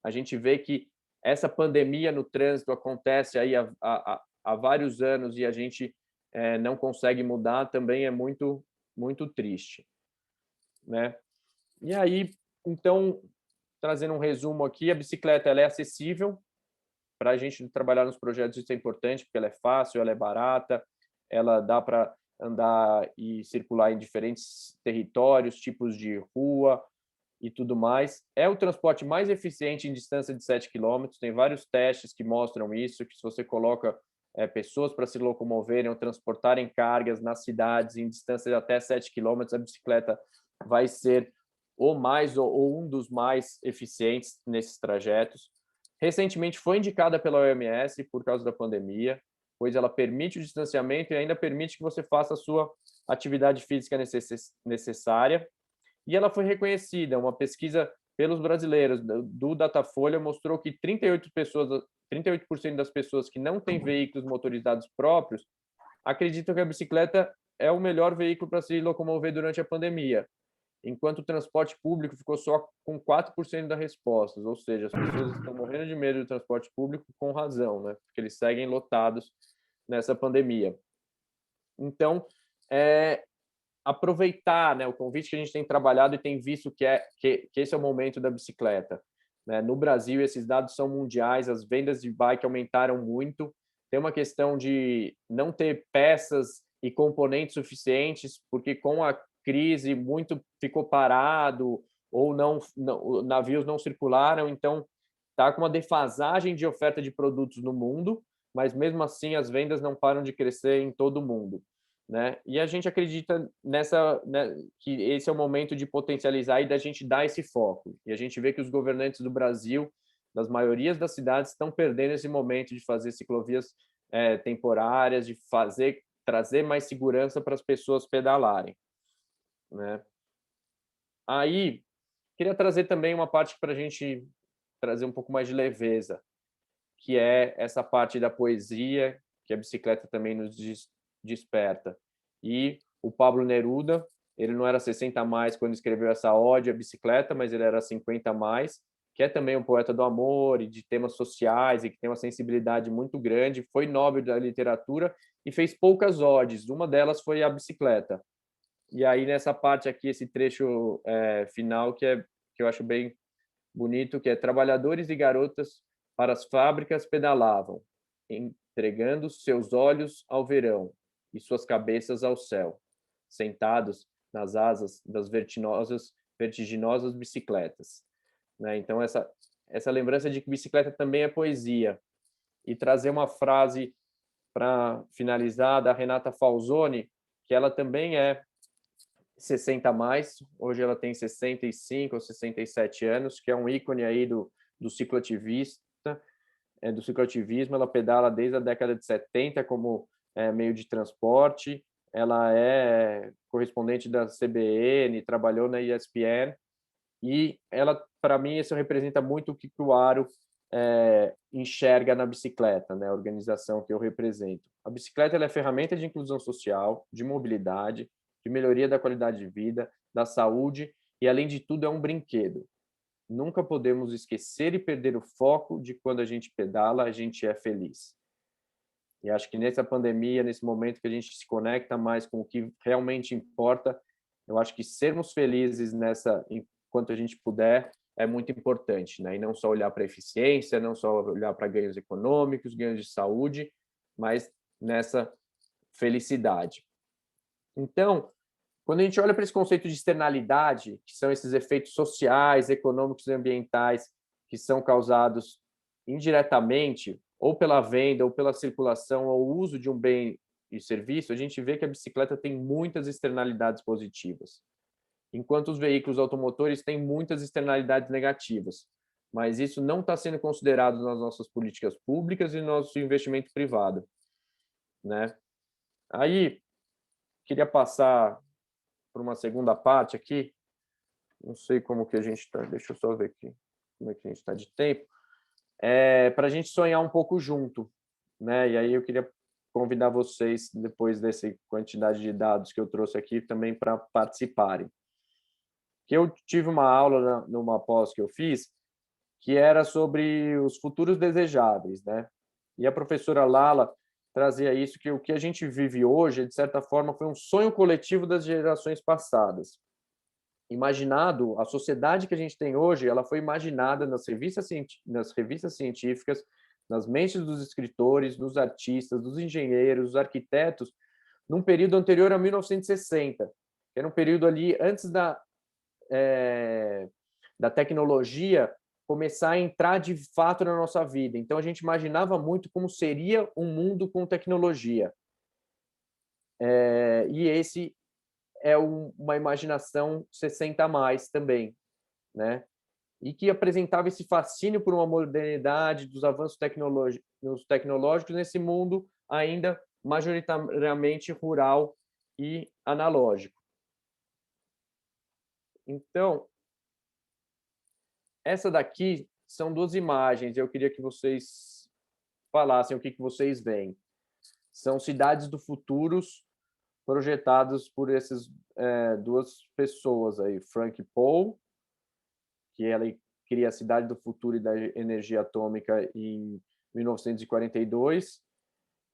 Speaker 2: a gente vê que essa pandemia no trânsito acontece aí há vários anos e a gente não consegue mudar, também é muito, muito triste, né? E aí, então, trazendo um resumo aqui, a bicicleta ela é acessível, para a gente trabalhar nos projetos isso é importante, porque ela é fácil, ela é barata, ela dá para andar e circular em diferentes territórios, tipos de rua e tudo mais. É o transporte mais eficiente em distância de 7 quilômetros, tem vários testes que mostram isso, que se você coloca pessoas para se locomoverem ou transportarem cargas nas cidades em distância de até 7 quilômetros, a bicicleta vai ser ou um dos mais eficientes nesses trajetos. Recentemente foi indicada pela OMS por causa da pandemia, pois ela permite o distanciamento e ainda permite que você faça a sua atividade física necessária. E ela foi reconhecida, uma pesquisa pelos brasileiros do Datafolha mostrou que 38% das pessoas que não têm veículos motorizados próprios acreditam que a bicicleta é o melhor veículo para se locomover durante a pandemia, enquanto o transporte público ficou só com 4% das respostas, ou seja, as pessoas estão morrendo de medo do transporte público com razão, né? Porque eles seguem lotados nessa pandemia. Então, aproveitar, né, o convite que a gente tem trabalhado e tem visto que esse é o momento da bicicleta, né? No Brasil, esses dados são mundiais, as vendas de bike aumentaram muito, tem uma questão de não ter peças e componentes suficientes, porque com a crise muito ficou parado ou navios não circularam, então está com uma defasagem de oferta de produtos no mundo mas mesmo assim as vendas não param de crescer em todo o mundo, né? E a gente acredita que esse é o momento de potencializar e da gente dar esse foco. E a gente vê que os governantes do Brasil, das maiorias das cidades, estão perdendo esse momento de fazer ciclovias temporárias, de trazer mais segurança para as pessoas pedalarem, né? Aí, queria trazer também uma parte para a gente trazer um pouco mais de leveza, que é essa parte da poesia, que a bicicleta também nos desperta. E o Pablo Neruda, ele não era 60 a mais quando escreveu essa ode à bicicleta, mas ele era 50 a mais, que é também um poeta do amor e de temas sociais e que tem uma sensibilidade muito grande, foi Nobel da literatura e fez poucas odes, uma delas foi a bicicleta. E aí nessa parte aqui, esse trecho final que eu acho bem bonito, que é: trabalhadores e garotas para as fábricas pedalavam, entregando seus olhos ao verão e suas cabeças ao céu, sentados nas asas das vertiginosas bicicletas, né? Então essa lembrança de que bicicleta também é poesia. E trazer uma frase para finalizar da Renata Falzoni, que ela também é 60 a mais, hoje ela tem 65 ou 67 anos, que é um ícone aí do cicloativista, do cicloativismo. Ela pedala desde a década de 70 como meio de transporte, ela é correspondente da CBN, trabalhou na ESPN, e ela, para mim, isso representa muito o que o Aro enxerga na bicicleta, né, a organização que eu represento. A bicicleta ela é ferramenta de inclusão social, de mobilidade, de melhoria da qualidade de vida, da saúde e, além de tudo, é um brinquedo. Nunca podemos esquecer e perder o foco de quando a gente pedala, a gente é feliz. E acho que nessa pandemia, nesse momento que a gente se conecta mais com o que realmente importa, eu acho que sermos felizes enquanto a gente puder, é muito importante, né? E não só olhar para a eficiência, não só olhar para ganhos econômicos, ganhos de saúde, mas nessa felicidade. Então, quando a gente olha para esse conceito de externalidade, que são esses efeitos sociais, econômicos e ambientais que são causados indiretamente, ou pela venda, ou pela circulação, ou uso de um bem e serviço, a gente vê que a bicicleta tem muitas externalidades positivas, enquanto os veículos automotores têm muitas externalidades negativas. Mas isso não está sendo considerado nas nossas políticas públicas e no nosso investimento privado, né? Aí, queria passar por uma segunda parte aqui, não sei como que a gente está, deixa eu só ver aqui como é que a gente está de tempo, para a gente sonhar um pouco junto, né? E aí eu queria convidar vocês, depois dessa quantidade de dados que eu trouxe aqui, também para participarem. Que eu tive uma aula numa pós que eu fiz, que era sobre os futuros desejáveis, né? E a professora Lala trazia isso, que o que a gente vive hoje, de certa forma, foi um sonho coletivo das gerações passadas. Imaginado, a sociedade que a gente tem hoje, ela foi imaginada nas revistas científicas, nas mentes dos escritores, dos artistas, dos engenheiros, dos arquitetos, num período anterior a 1960, que era um período ali antes da tecnologia começar a entrar de fato na nossa vida. Então, a gente imaginava muito como seria um mundo com tecnologia. E esse é uma imaginação 60 a mais também, né? E que apresentava esse fascínio por uma modernidade, dos avanços tecnológicos nesse mundo ainda majoritariamente rural e analógico. Então, essa daqui são duas imagens. Eu queria que vocês falassem o que vocês veem. São cidades do futuro projetadas por essas duas pessoas aí, Frank Paul, que ela cria a Cidade do Futuro e da Energia Atômica em 1942,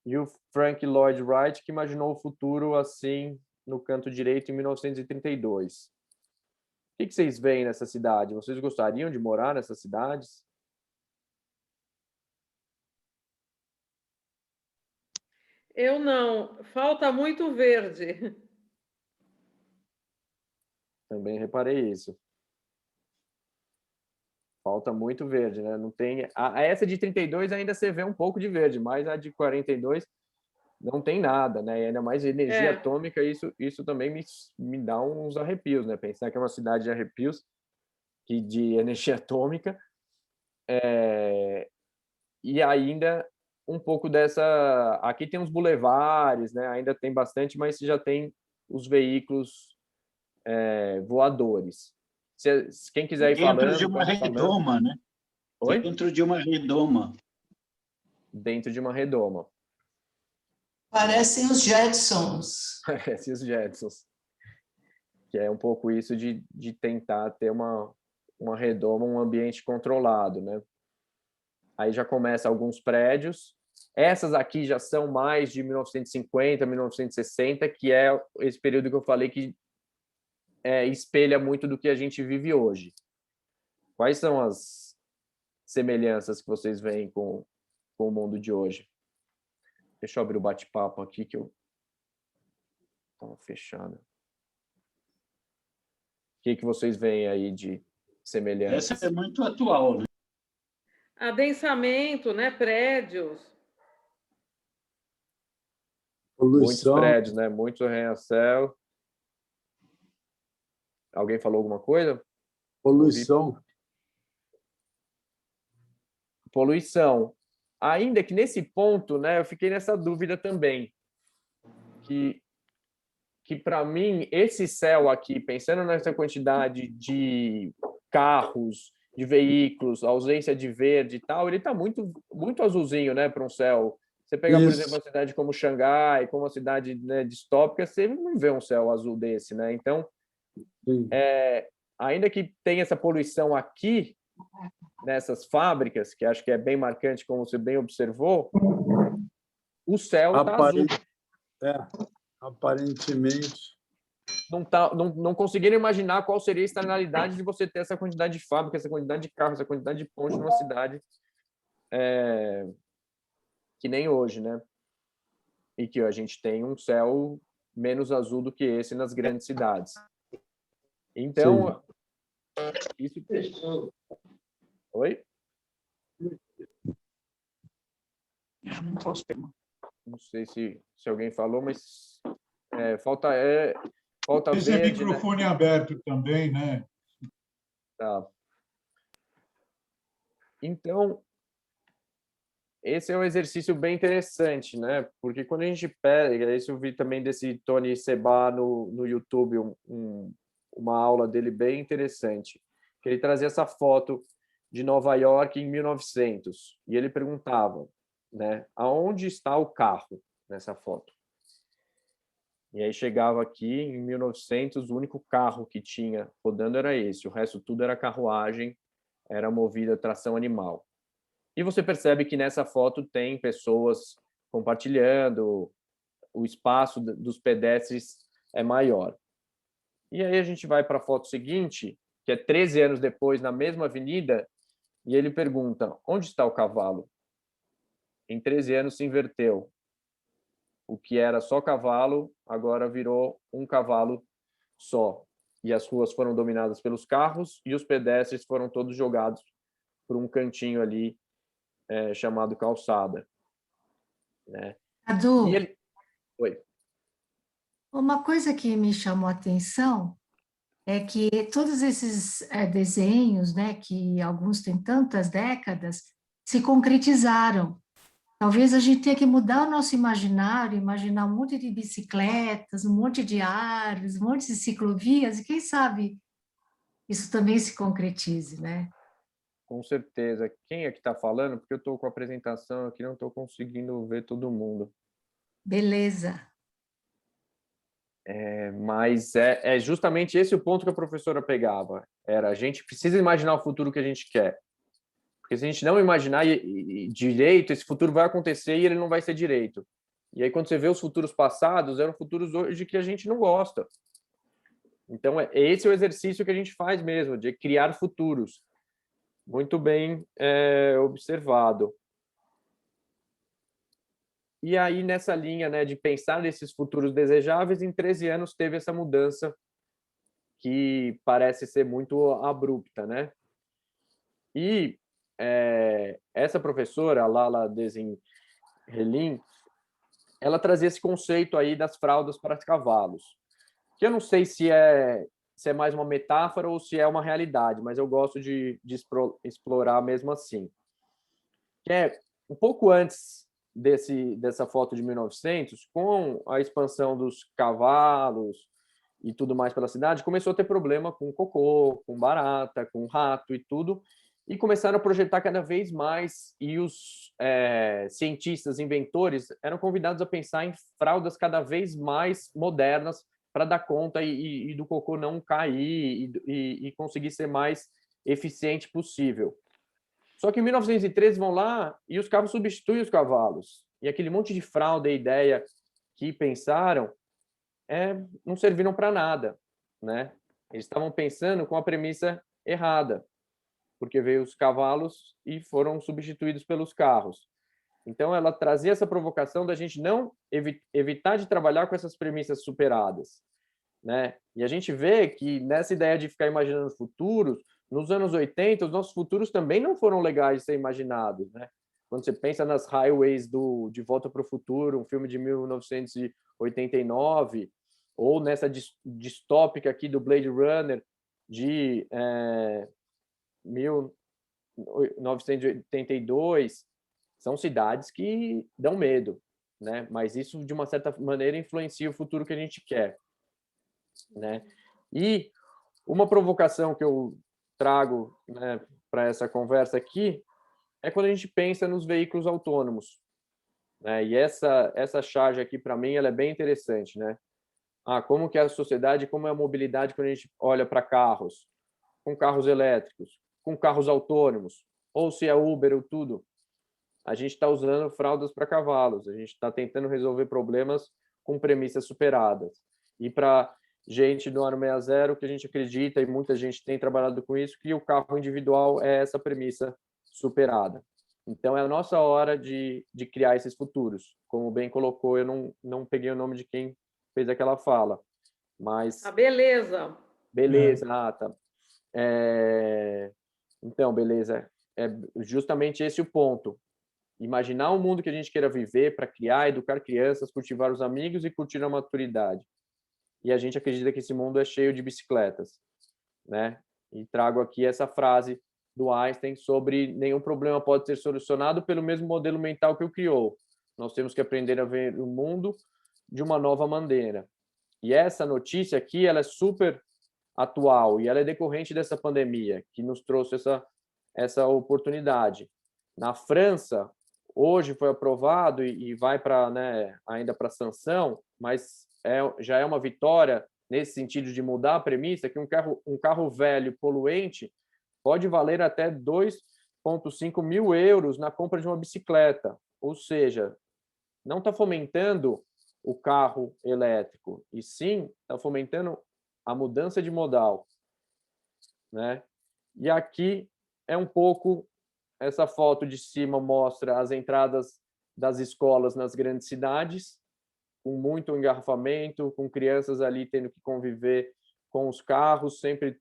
Speaker 2: e o Frank Lloyd Wright, que imaginou o futuro assim no canto direito em 1932. O que vocês veem nessa cidade? Vocês gostariam de morar nessas cidades?
Speaker 7: Eu não. Falta muito verde.
Speaker 2: Também reparei isso. Falta muito verde, né? Não tem... essa de 32 ainda você vê um pouco de verde, mas a de 42 não tem nada, né? E ainda mais energia atômica, isso também me dá uns arrepios, né? Pensar que é uma cidade de arrepios, que de energia atômica, e ainda um pouco dessa... Aqui tem uns bulevares, né? Ainda tem bastante, mas já tem os veículos voadores. Quem quiser ir falando...
Speaker 4: Dentro de uma redoma, né?
Speaker 2: Oi?
Speaker 4: Dentro de uma redoma.
Speaker 2: Dentro de uma redoma.
Speaker 5: Parecem os Jetsons.
Speaker 2: Parecem os Jetsons. Que é um pouco isso de tentar ter uma redoma, um ambiente controlado, né? Aí já começa alguns prédios. Essas aqui já são mais de 1950, 1960, que é esse período que eu falei que espelha muito do que a gente vive hoje. Quais são as semelhanças que vocês veem com o mundo de hoje? Deixa eu abrir o bate-papo aqui, que eu estava fechado. O que vocês veem aí de semelhança?
Speaker 4: Essa é muito atual, né?
Speaker 7: Adensamento, né? Prédios.
Speaker 2: Muitos prédios, né? Muito arranha-céu. Alguém falou alguma coisa? Poluição. Ainda que nesse ponto, né, eu fiquei nessa dúvida também, que para mim, esse céu aqui, pensando nessa quantidade de carros, de veículos, ausência de verde e tal, ele está muito, muito azulzinho, né, para um céu. Você pegar, por exemplo, uma cidade como Xangai, como uma cidade, né, distópica, você não vê um céu azul desse, né? Então, ainda que tenha essa poluição aqui, nessas fábricas, que acho que é bem marcante, como você bem observou, o céu está azul.
Speaker 8: Aparentemente.
Speaker 2: Não conseguiram imaginar qual seria a externalidade de você ter essa quantidade de fábrica, essa quantidade de carros, essa quantidade de pontes numa cidade que nem hoje, né? E que a gente tem um céu menos azul do que esse nas grandes cidades. Então, isso... Oi? Não sei se alguém falou, mas falta
Speaker 1: Esse
Speaker 2: verde,
Speaker 1: microfone aberto também, né?
Speaker 2: Tá. Então, esse é um exercício bem interessante, né? Porque quando a gente pega, isso eu vi também desse Tony Seba no YouTube, uma aula dele bem interessante, que ele trazia essa foto de Nova York em 1900, e ele perguntava, né, aonde está o carro nessa foto? E aí chegava aqui, em 1900, o único carro que tinha rodando era esse, o resto tudo era carruagem, era movida a tração animal. E você percebe que nessa foto tem pessoas compartilhando, o espaço dos pedestres é maior. E aí a gente vai para a foto seguinte, que é 13 anos depois, na mesma avenida, e ele pergunta, onde está o cavalo? Em 13 anos se inverteu. O que era só cavalo, agora virou um cavalo só. E as ruas foram dominadas pelos carros e os pedestres foram todos jogados por um cantinho ali chamado calçada. Né?
Speaker 9: Adu,
Speaker 2: Oi.
Speaker 9: uma coisa que me chamou a atenção é que todos esses desenhos, né, que alguns têm tantas décadas, se concretizaram. Talvez a gente tenha que mudar o nosso imaginário, imaginar um monte de bicicletas, um monte de árvores, um monte de ciclovias, e quem sabe isso também se concretize, né?
Speaker 2: Com certeza. Quem é que está falando? Porque eu estou com a apresentação aqui, não estou conseguindo ver todo mundo.
Speaker 9: Beleza.
Speaker 2: Mas é justamente esse o ponto que a professora pegava. A gente precisa imaginar o futuro que a gente quer. Porque se a gente não imaginar direito, esse futuro vai acontecer e ele não vai ser direito. E aí, quando você vê os futuros passados, eram futuros hoje que a gente não gosta. Então, esse é o exercício que a gente faz mesmo, de criar futuros. Muito bem observado. E aí, nessa linha, né, de pensar nesses futuros desejáveis, em 13 anos teve essa mudança que parece ser muito abrupta, né? E essa professora, Lala Desenrelin, ela trazia esse conceito aí das fraldas para cavalos, que eu não sei se é mais uma metáfora ou se é uma realidade, mas eu gosto de explorar mesmo assim. Que é um pouco antes dessa foto de 1900, com a expansão dos cavalos e tudo mais pela cidade, começou a ter problema com cocô, com barata, com rato e tudo, e começaram a projetar cada vez mais, e os cientistas, inventores, eram convidados a pensar em fraldas cada vez mais modernas para dar conta e do cocô não cair e conseguir ser mais eficiente possível. Só que em 1913 vão lá e os carros substituem os cavalos. E aquele monte de fralda e ideia que pensaram não serviram para nada, né? Eles estavam pensando com a premissa errada, porque veio os cavalos e foram substituídos pelos carros. Então, ela trazia essa provocação da gente não evitar de trabalhar com essas premissas superadas, né? E a gente vê que nessa ideia de ficar imaginando futuros, nos anos 80, os nossos futuros também não foram legais de ser imaginados, né? Quando você pensa nas highways De Volta para o Futuro, um filme de 1989, ou nessa distópica aqui do Blade Runner de 1982, são cidades que dão medo, né? Mas isso, de uma certa maneira, influencia o futuro que a gente quer, né? E uma provocação que eu trago, né, para essa conversa aqui é quando a gente pensa nos veículos autônomos, né? E essa charge aqui, para mim, ela é bem interessante, né? Como que é a sociedade, como é a mobilidade quando a gente olha para carros, com carros elétricos, com carros autônomos, ou se é Uber ou tudo. A gente está usando fraldas para cavalos, a gente está tentando resolver problemas com premissas superadas. E para gente do Aro 60, que a gente acredita, e muita gente tem trabalhado com isso, que o carro individual é essa premissa superada. Então, é a nossa hora de criar esses futuros. Como bem colocou, eu não peguei o nome de quem fez aquela fala, mas...
Speaker 7: Beleza.
Speaker 2: Beleza, tá. Então, beleza. É justamente esse o ponto. Imaginar um mundo que a gente queira viver para criar, educar crianças, cultivar os amigos e curtir a maturidade. E a gente acredita que esse mundo é cheio de bicicletas, né? E trago aqui essa frase do Einstein sobre nenhum problema pode ser solucionado pelo mesmo modelo mental que o criou. Nós temos que aprender a ver o mundo de uma nova maneira. E essa notícia aqui, ela é super atual e ela é decorrente dessa pandemia que nos trouxe essa oportunidade. Na França, hoje foi aprovado e vai para, né, ainda para sanção, mas já é uma vitória nesse sentido de mudar a premissa que um carro velho poluente pode valer até 2,5 mil euros na compra de uma bicicleta. Ou seja, não está fomentando o carro elétrico, e sim está fomentando a mudança de modal, né? E aqui é um pouco, essa foto de cima mostra as entradas das escolas nas grandes cidades, com muito engarrafamento, com crianças ali tendo que conviver com os carros, sempre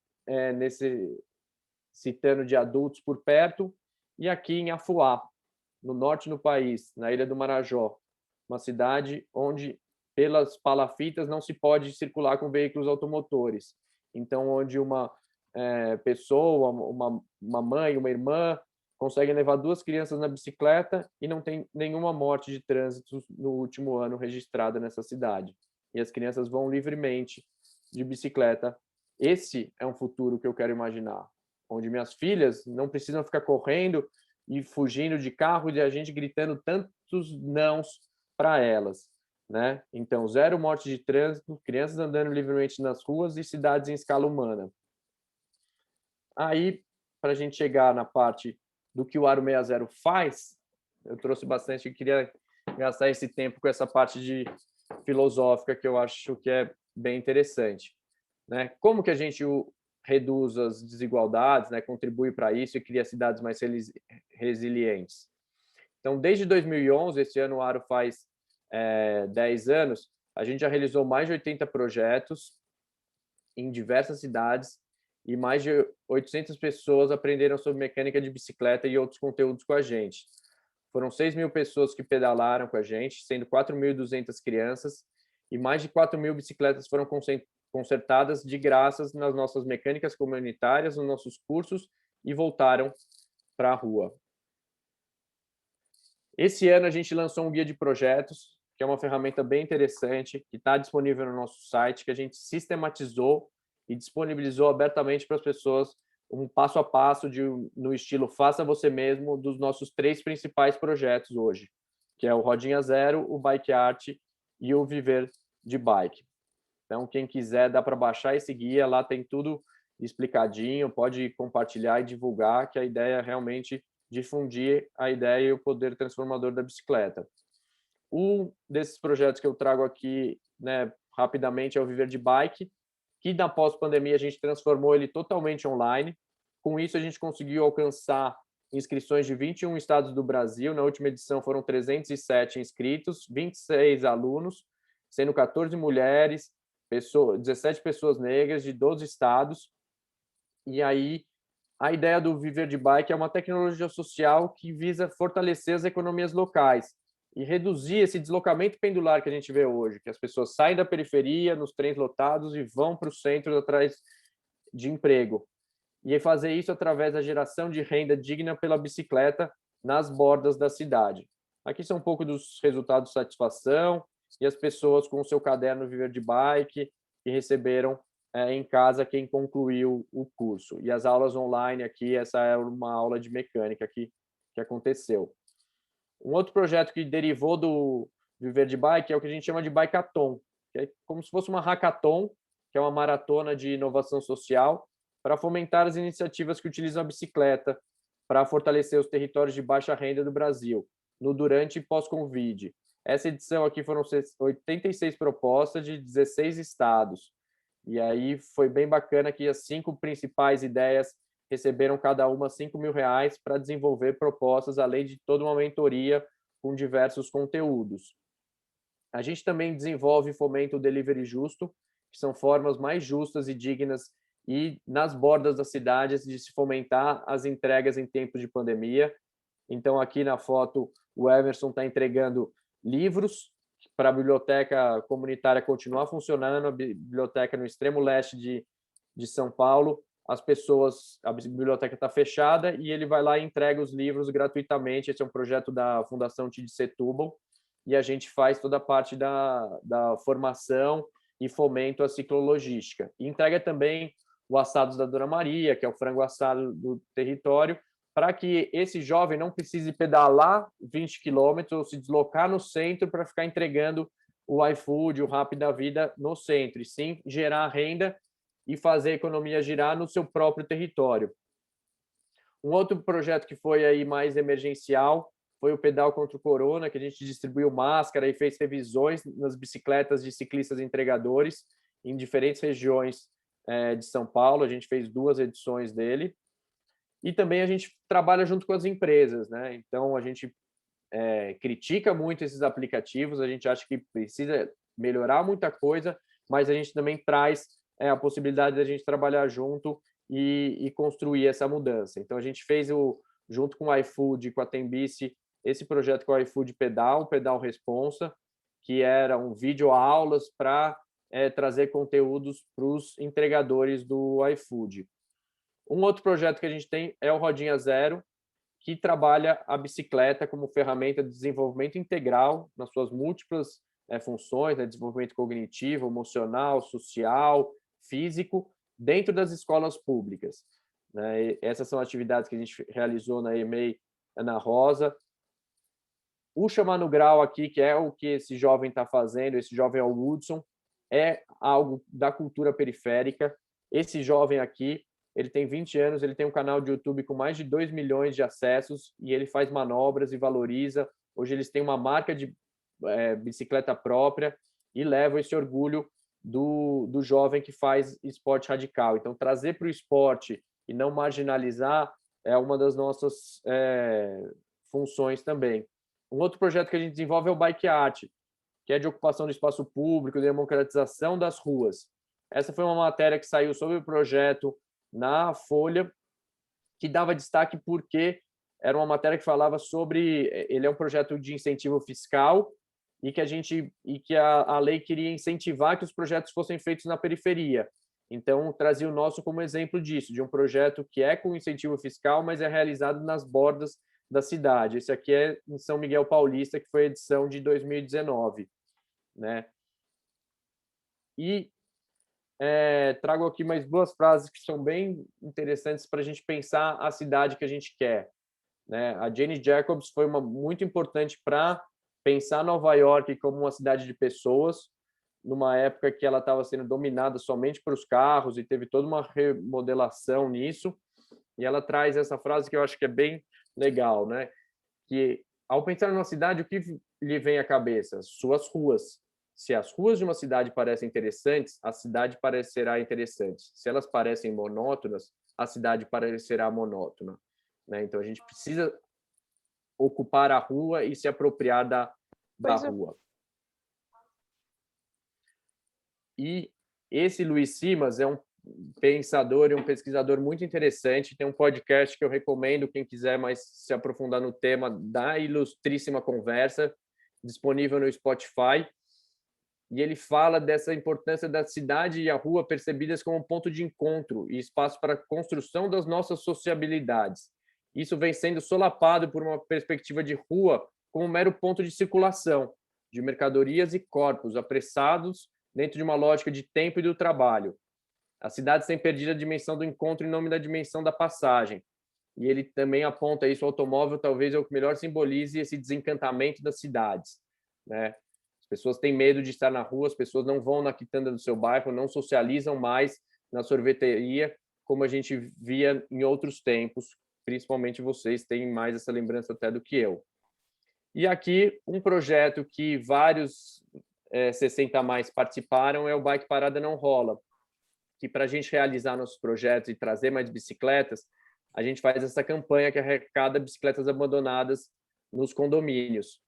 Speaker 2: citando de adultos por perto, e aqui em Afuá, no norte do país, na Ilha do Marajó, uma cidade onde, pelas palafitas, não se pode circular com veículos automotores. Então, onde uma pessoa, uma mãe, uma irmã, conseguem levar 2 crianças na bicicleta e não tem nenhuma morte de trânsito no último ano registrada nessa cidade. E as crianças vão livremente de bicicleta. Esse é um futuro que eu quero imaginar, onde minhas filhas não precisam ficar correndo e fugindo de carro e a gente gritando tantos nãos para elas, né? Então, 0 morte de trânsito, crianças andando livremente nas ruas e cidades em escala humana. Aí, para a gente chegar na parte do que o Aro 60 faz, eu trouxe bastante, eu queria gastar esse tempo com essa parte de filosófica que eu acho que é bem interessante, né? Como que a gente reduz as desigualdades, né? Contribui para isso e cria cidades mais resilientes. Então, desde 2011, esse ano o Aro faz 10 anos, a gente já realizou mais de 80 projetos em diversas cidades e mais de 800 pessoas aprenderam sobre mecânica de bicicleta e outros conteúdos com a gente. Foram 6.000 pessoas que pedalaram com a gente, sendo 4.200 crianças, e mais de 4.000 bicicletas foram consertadas de graças nas nossas mecânicas comunitárias, nos nossos cursos, e voltaram para a rua. Esse ano a gente lançou um guia de projetos, que é uma ferramenta bem interessante, que está disponível no nosso site, que a gente sistematizou e disponibilizou abertamente para as pessoas um passo a passo no estilo faça você mesmo dos nossos 3 principais projetos hoje, que é o Rodinha Zero, o Bike Art e o Viver de Bike. Então, quem quiser, dá para baixar esse guia, lá tem tudo explicadinho, pode compartilhar e divulgar, que a ideia é realmente difundir a ideia e o poder transformador da bicicleta. Um desses projetos que eu trago aqui, né, rapidamente, é o Viver de Bike, que na pós-pandemia a gente transformou ele totalmente online. Com isso, a gente conseguiu alcançar inscrições de 21 estados do Brasil. Na última edição foram 307 inscritos, 26 alunos, sendo 14 mulheres, 17 pessoas negras de 12 estados. E aí, a ideia do Viver de Bike é uma tecnologia social que visa fortalecer as economias locais e reduzir esse deslocamento pendular que a gente vê hoje, que as pessoas saem da periferia, nos trens lotados, e vão para o centro atrás de emprego. E fazer isso através da geração de renda digna pela bicicleta nas bordas da cidade. Aqui são um pouco dos resultados de satisfação e as pessoas com o seu caderno Viver de Bike que receberam em casa quem concluiu o curso. E as aulas online aqui, essa é uma aula de mecânica que aconteceu. Um outro projeto que derivou do Viver de Bike é o que a gente chama de Bikeathon, que é como se fosse uma hackathon, que é uma maratona de inovação social, para fomentar as iniciativas que utilizam a bicicleta para fortalecer os territórios de baixa renda do Brasil, no durante e pós-Covid. Essa edição aqui foram 86 propostas de 16 estados. E aí foi bem bacana que as 5 principais ideias receberam cada uma R$5.000 para desenvolver propostas, além de toda uma mentoria com diversos conteúdos. A gente também desenvolve e fomenta o delivery justo, que são formas mais justas e dignas e nas bordas das cidades de se fomentar as entregas em tempos de pandemia. Então, aqui na foto, o Emerson está entregando livros para a biblioteca comunitária continuar funcionando, a biblioteca no extremo leste de São Paulo. A biblioteca está fechada e ele vai lá e entrega os livros gratuitamente. Esse é um projeto da Fundação Tid Setúbal e a gente faz toda a parte da formação e fomento à ciclologística. E entrega também o Assados da Dona Maria, que é o frango assado do território, para que esse jovem não precise pedalar 20 quilômetros ou se deslocar no centro para ficar entregando o iFood, o Rappi da vida no centro, e sim gerar renda e fazer a economia girar no seu próprio território. Um outro projeto que foi aí mais emergencial foi o Pedal contra o Corona, que a gente distribuiu máscara e fez revisões nas bicicletas de ciclistas entregadores em diferentes regiões de São Paulo. A gente fez 2 edições dele. E também a gente trabalha junto com as empresas, né? Então, a gente critica muito esses aplicativos, a gente acha que precisa melhorar muita coisa, mas a gente também traz a possibilidade de a gente trabalhar junto e construir essa mudança. Então, a gente fez, junto com o iFood, com a Tembice, esse projeto com o iFood Pedal, o Pedal Responsa, que eram videoaulas para trazer conteúdos para os entregadores do iFood. Um outro projeto que a gente tem é o Rodinha Zero, que trabalha a bicicleta como ferramenta de desenvolvimento integral nas suas múltiplas funções, né? Desenvolvimento cognitivo, emocional, social, físico, dentro das escolas públicas, né? E essas são atividades que a gente realizou na EMEI Ana Rosa. O Chamar no Grau aqui, que é o que esse jovem está fazendo, esse jovem é o Woodson, é algo da cultura periférica. Esse jovem aqui, ele tem 20 anos, ele tem um canal de YouTube com mais de 2 milhões de acessos e ele faz manobras e valoriza. Hoje eles têm uma marca de bicicleta própria e levam esse orgulho do jovem que faz esporte radical. Então, trazer para o esporte e não marginalizar é uma das nossas funções também. Um outro projeto que a gente desenvolve é o Bike Art, que é de ocupação do espaço público, de democratização das ruas. Essa foi uma matéria que saiu sobre o projeto na Folha, que dava destaque porque era uma matéria que falava sobre... Ele é um projeto de incentivo fiscal e que a lei queria incentivar que os projetos fossem feitos na periferia. Então, trazia o nosso como exemplo disso, de um projeto que é com incentivo fiscal, mas é realizado nas bordas da cidade. Esse aqui é em São Miguel Paulista, que foi a edição de 2019, né? E trago aqui mais 2 frases que são bem interessantes para a gente pensar a cidade que a gente quer, né? A Jane Jacobs foi muito importante para pensar Nova York como uma cidade de pessoas, numa época que ela estava sendo dominada somente por os carros e teve toda uma remodelação nisso. E ela traz essa frase que eu acho que é bem legal, né? Que ao pensar numa cidade, o que lhe vem à cabeça? Suas ruas. Se as ruas de uma cidade parecem interessantes, a cidade parecerá interessante. Se elas parecem monótonas, a cidade parecerá monótona, né? Então a gente precisa ocupar a rua e se apropriar da rua. E esse Luiz Simas é um pensador e um pesquisador muito interessante. Tem um podcast que eu recomendo, quem quiser mais se aprofundar no tema, da Ilustríssima Conversa, disponível no Spotify. E ele fala dessa importância da cidade e a rua percebidas como um ponto de encontro e espaço para a construção das nossas sociabilidades. Isso vem sendo solapado por uma perspectiva de rua como um mero ponto de circulação de mercadorias e corpos apressados dentro de uma lógica de tempo e do trabalho. As cidades têm perdido a dimensão do encontro em nome da dimensão da passagem. E ele também aponta isso, o automóvel talvez é o que melhor simbolize esse desencantamento das cidades, né? As pessoas têm medo de estar na rua, as pessoas não vão na quitanda do seu bairro, não socializam mais na sorveteria, como a gente via em outros tempos, principalmente vocês têm mais essa lembrança até do que eu. E aqui, um projeto que vários 60 mais participaram é o Bike Parada Não Rola, que para a gente realizar nossos projetos e trazer mais bicicletas, a gente faz essa campanha que arrecada bicicletas abandonadas nos condomínios.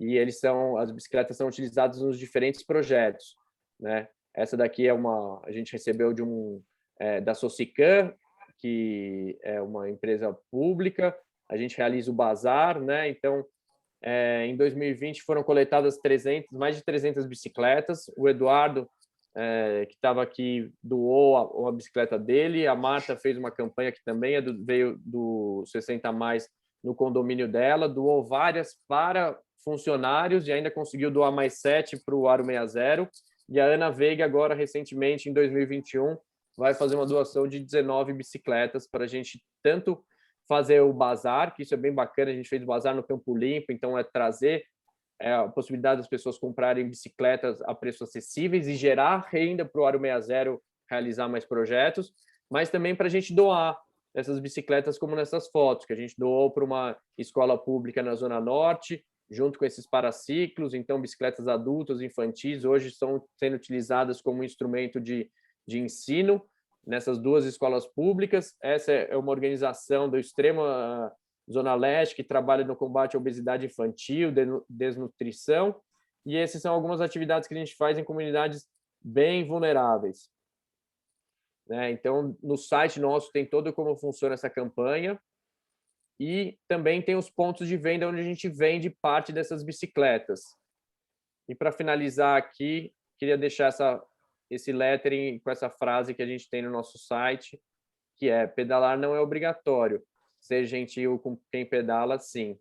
Speaker 2: E as bicicletas são utilizadas nos diferentes projetos, né? Essa daqui a gente recebeu da Socican, que é uma empresa pública. A gente realiza o bazar, né? Então, em 2020 foram coletadas mais de 300 bicicletas. O Eduardo, que estava aqui, doou a bicicleta dele. A Marta fez uma campanha que também veio do 60 mais no condomínio dela, doou várias para funcionários e ainda conseguiu doar mais 7 para o Aro 60. E a Ana Veiga, agora, recentemente, em 2021, vai fazer uma doação de 19 bicicletas para a gente tanto fazer o bazar, que isso é bem bacana, a gente fez o bazar no Campo Limpo, então é trazer a possibilidade das pessoas comprarem bicicletas a preços acessíveis e gerar renda para o Aro 60 realizar mais projetos, mas também para a gente doar essas bicicletas como nessas fotos, que a gente doou para uma escola pública na Zona Norte, junto com esses paraciclos. Então, bicicletas adultas, infantis, hoje estão sendo utilizadas como instrumento de ensino nessas 2 escolas públicas. Essa é uma organização do Extrema Zona Leste que trabalha no combate à obesidade infantil, desnutrição, e essas são algumas atividades que a gente faz em comunidades bem vulneráveis, né? Então, no site nosso tem todo como funciona essa campanha e também tem os pontos de venda onde a gente vende parte dessas bicicletas. E para finalizar aqui, queria deixar esse lettering com essa frase que a gente tem no nosso site, que é: pedalar não é obrigatório, ser gentil com quem pedala, sim,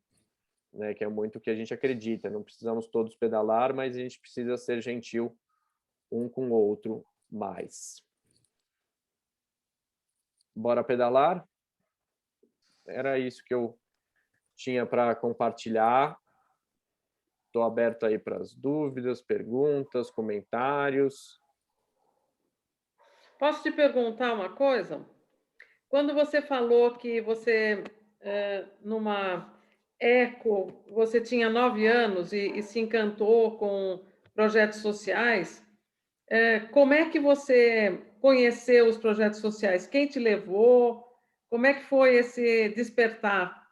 Speaker 2: né? Que é muito o que a gente acredita, não precisamos todos pedalar, mas a gente precisa ser gentil um com o outro mais. Bora pedalar? Era isso que eu tinha para compartilhar. Estou aberto aí para as dúvidas, perguntas, comentários.
Speaker 7: Posso te perguntar uma coisa? Quando você falou que você, numa eco, você tinha 9 anos e se encantou com projetos sociais, como é que você conheceu os projetos sociais? Quem te levou? Como é que foi esse despertar?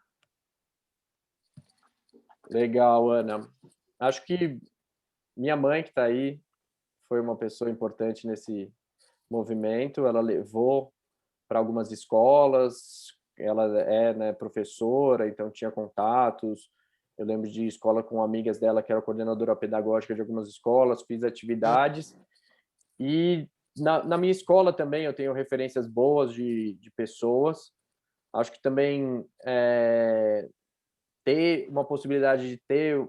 Speaker 2: Legal, Ana. Acho que minha mãe, que está aí, foi uma pessoa importante nesse movimento. Ela levou para algumas escolas. Ela é, né, professora, então tinha contatos. Eu lembro de escola com amigas dela, que era coordenadora pedagógica de algumas escolas, fiz atividades. E na minha escola também eu tenho referências boas de pessoas. Acho que também ter uma possibilidade de ter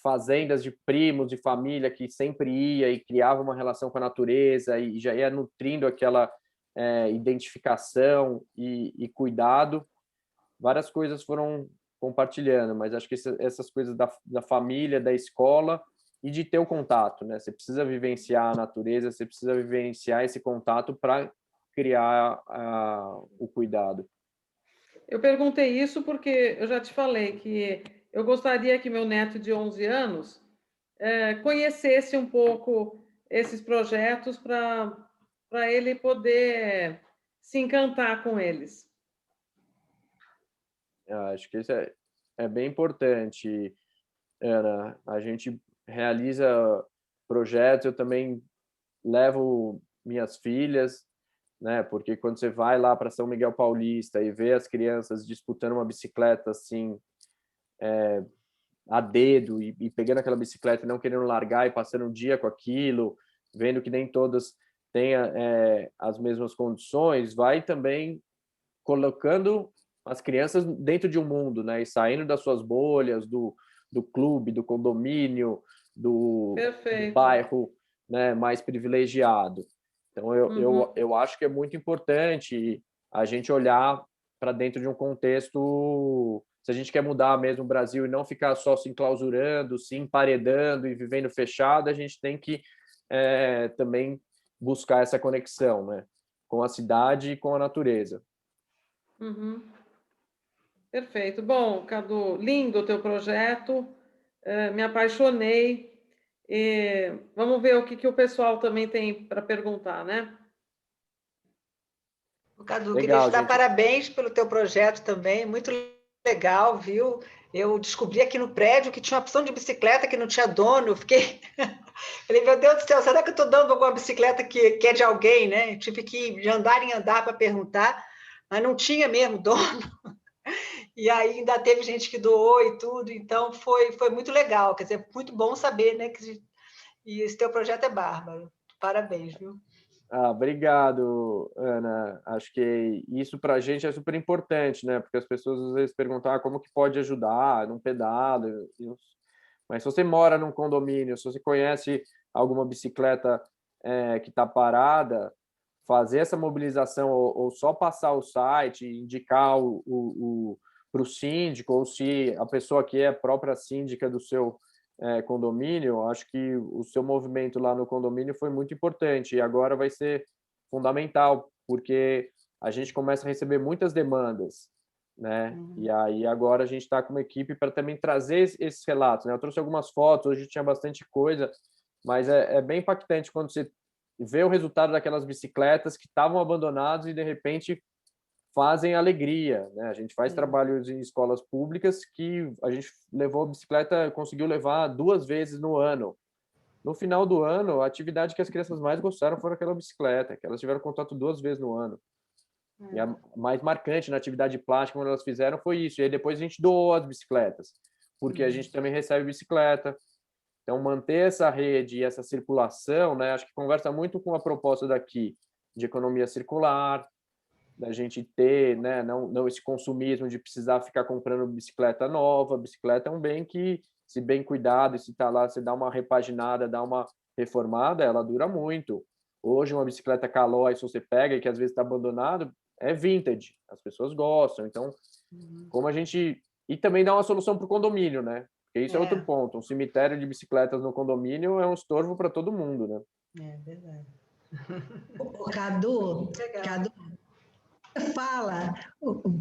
Speaker 2: fazendas de primos, de família que sempre ia e criava uma relação com a natureza e já ia nutrindo aquela identificação e cuidado. Várias coisas foram compartilhando, mas acho que essas coisas da família, da escola e de ter o contato, né? Você precisa vivenciar a natureza, você precisa vivenciar esse contato para criar o cuidado.
Speaker 7: Eu perguntei isso porque eu já te falei que eu gostaria que meu neto de 11 anos conhecesse um pouco esses projetos para ele poder se encantar com eles.
Speaker 2: Acho que isso é bem importante, Ana. A gente realiza projetos, eu também levo minhas filhas, né? Porque quando você vai lá para São Miguel Paulista e vê as crianças disputando uma bicicleta assim, a dedo e pegando aquela bicicleta e não querendo largar e passando o dia com aquilo, vendo que nem todas têm as mesmas condições, vai também colocando as crianças dentro de um mundo, né? E saindo das suas bolhas, do clube, do condomínio, do bairro, né, mais privilegiado. Então, eu acho que é muito importante a gente olhar para dentro de um contexto, se a gente quer mudar mesmo o Brasil e não ficar só se enclausurando, se emparedando e vivendo fechado, a gente tem que também buscar essa conexão, né, com a cidade e com a natureza.
Speaker 7: Uhum. Perfeito. Bom, Cadu, lindo o teu projeto, me apaixonei. E vamos ver o que o pessoal também tem para perguntar, né?
Speaker 8: Cadu,
Speaker 2: legal,
Speaker 8: queria te dar
Speaker 2: gente.
Speaker 8: parabéns pelo teu projeto também, muito legal, viu? Eu descobri aqui no prédio que tinha uma opção de bicicleta que não tinha dono, fiquei... Falei, meu Deus do céu, será que eu estou dando alguma bicicleta que é de alguém, né? Eu tive que ir de andar em andar para perguntar, mas não tinha mesmo dono. E aí ainda teve gente que doou e tudo, então foi muito legal, quer dizer, muito bom saber, né? E esse teu projeto é bárbaro. Parabéns, viu?
Speaker 2: Obrigado, Ana. Acho que isso para a gente é super importante, né? Porque as pessoas às vezes perguntam como que pode ajudar num pedal. Mas se você mora num condomínio, se você conhece alguma bicicleta que está parada, fazer essa mobilização ou só passar o site, indicar para o síndico, ou se a pessoa que é a própria síndica do seu condomínio, acho que o seu movimento lá no condomínio foi muito importante e agora vai ser fundamental, porque a gente começa a receber muitas demandas, né? E aí agora a gente está com uma equipe para também trazer esses relatos, né? Eu trouxe algumas fotos, hoje tinha bastante coisa, mas é bem impactante quando você vê o resultado daquelas bicicletas que estavam abandonadas e de repente fazem alegria, né? A gente faz trabalhos em escolas públicas que a gente levou a bicicleta, conseguiu levar 2 vezes no ano. No final do ano, a atividade que as crianças mais gostaram foi aquela bicicleta, que elas tiveram contato 2 vezes no ano. E a mais marcante na atividade plástica, quando elas fizeram, foi isso. E aí depois a gente doou as bicicletas, porque a gente também recebe bicicleta. Então, manter essa rede e essa circulação, né? Acho que conversa muito com a proposta daqui de economia circular, da gente ter, né, não esse consumismo de precisar ficar comprando bicicleta nova. Bicicleta é um bem que, se bem cuidado, e se está lá, você dá uma repaginada, dá uma reformada, ela dura muito. Hoje, uma bicicleta Caloi, se você pega e que às vezes está abandonado, é vintage, as pessoas gostam. Então, como a gente... E também dá uma solução para o condomínio, né? Porque isso é outro ponto. Um cemitério de bicicletas no condomínio é um estorvo para todo mundo, né?
Speaker 8: É verdade.
Speaker 10: Cadu, fala.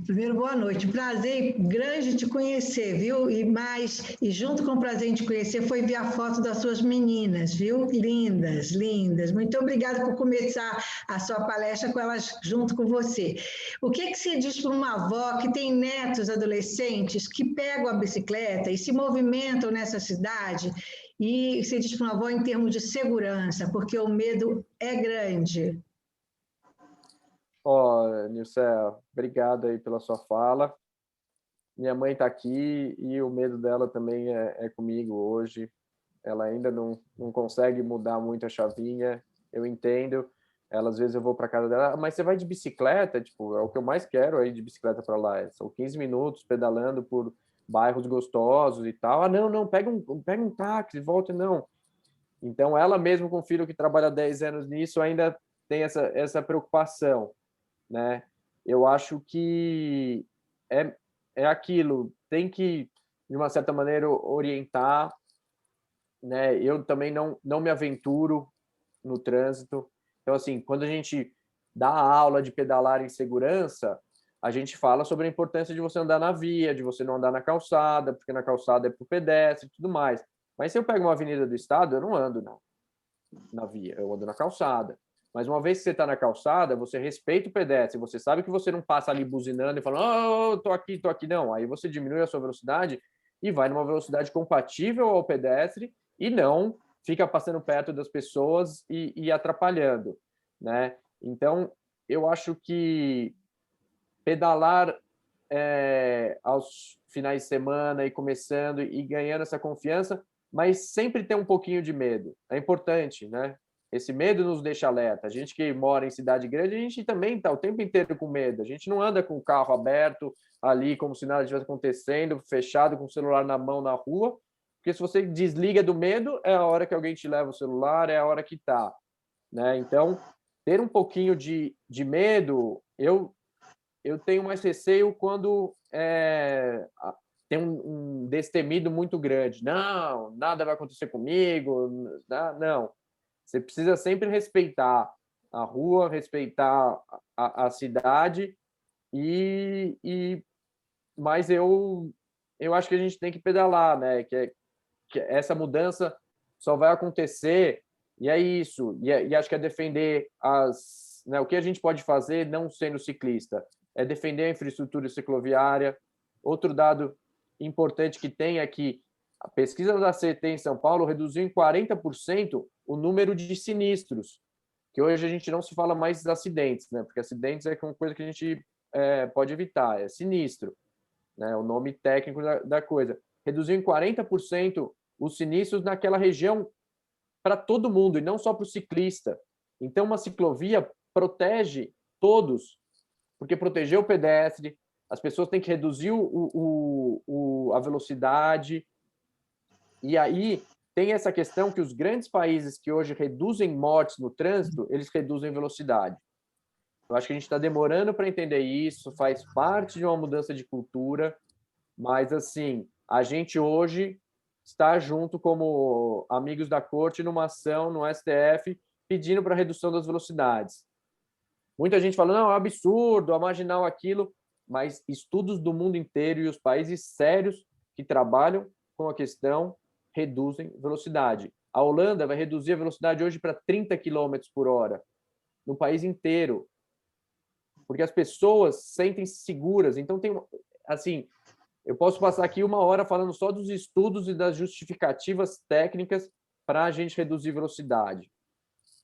Speaker 10: Primeiro, boa noite. Prazer grande te conhecer, viu? E junto com o prazer em te conhecer foi ver a foto das suas meninas, viu? Lindas, lindas. Muito obrigada por começar a sua palestra com elas junto com você. O que se diz para uma avó que tem netos adolescentes que pegam a bicicleta e se movimentam nessa cidade? E se diz para uma avó em termos de segurança, porque o medo é grande.
Speaker 2: Nilcea, obrigado aí pela sua fala. Minha mãe está aqui e o medo dela também é comigo hoje. Ela ainda não consegue mudar muito a chavinha, eu entendo. Ela, às vezes eu vou para casa dela, mas você vai de bicicleta? Tipo, é o que eu mais quero aí de bicicleta para lá. São 15 minutos pedalando por bairros gostosos e tal. Ah, não, pega um táxi, volta, não. Então, ela mesmo com o filho que trabalha 10 anos nisso ainda tem essa preocupação, né? Eu acho que é aquilo, tem que, de uma certa maneira, orientar, né? Eu também não me aventuro no trânsito. Então, assim, quando a gente dá aula de pedalar em segurança, a gente fala sobre a importância de você andar na via, de você não andar na calçada, porque na calçada é para o pedestre e tudo mais. Mas se eu pego uma avenida do estado, eu não ando na via, eu ando na calçada. Mas uma vez que você está na calçada, você respeita o pedestre, você sabe que você não passa ali buzinando e falando, tô aqui, não. Aí você diminui a sua velocidade e vai numa velocidade compatível ao pedestre e não fica passando perto das pessoas e atrapalhando, né? Então, eu acho que pedalar aos finais de semana e começando e ganhando essa confiança, mas sempre ter um pouquinho de medo. É importante, né? Esse medo nos deixa alerta. A gente que mora em cidade grande, a gente também está o tempo inteiro com medo. A gente não anda com o carro aberto ali, como se nada estivesse acontecendo, fechado, com o celular na mão na rua, porque se você desliga do medo, é a hora que alguém te leva o celular, é a hora que está, né? Então, ter um pouquinho de medo, eu tenho mais receio quando tem um destemido muito grande. Não, nada vai acontecer comigo. Não. Você precisa sempre respeitar a rua, respeitar a cidade, mas eu acho que a gente tem que pedalar, né? Que essa mudança só vai acontecer, e é isso. E acho que é defender o que a gente pode fazer não sendo ciclista, é defender a infraestrutura cicloviária. Outro dado importante que tem é que a pesquisa da CET em São Paulo reduziu em 40% o número de sinistros, que hoje a gente não se fala mais de acidentes, né? Porque acidentes é uma coisa que a gente pode evitar, é sinistro, né? O nome técnico da coisa. Reduziu em 40% os sinistros naquela região para todo mundo, e não só para o ciclista. Então, uma ciclovia protege todos, porque proteger o pedestre, as pessoas têm que reduzir a velocidade. E aí tem essa questão que os grandes países que hoje reduzem mortes no trânsito, eles reduzem velocidade. Eu acho que a gente está demorando para entender isso, faz parte de uma mudança de cultura, mas, assim, a gente hoje está junto como amigos da corte numa ação no STF pedindo para redução das velocidades. Muita gente fala, não, é um absurdo, a marginal aquilo, mas estudos do mundo inteiro e os países sérios que trabalham com a questão reduzem velocidade. A Holanda vai reduzir a velocidade hoje para 30 km por hora, no país inteiro, porque as pessoas sentem-se seguras. Então, assim, eu posso passar aqui 1 hora falando só dos estudos e das justificativas técnicas para a gente reduzir velocidade.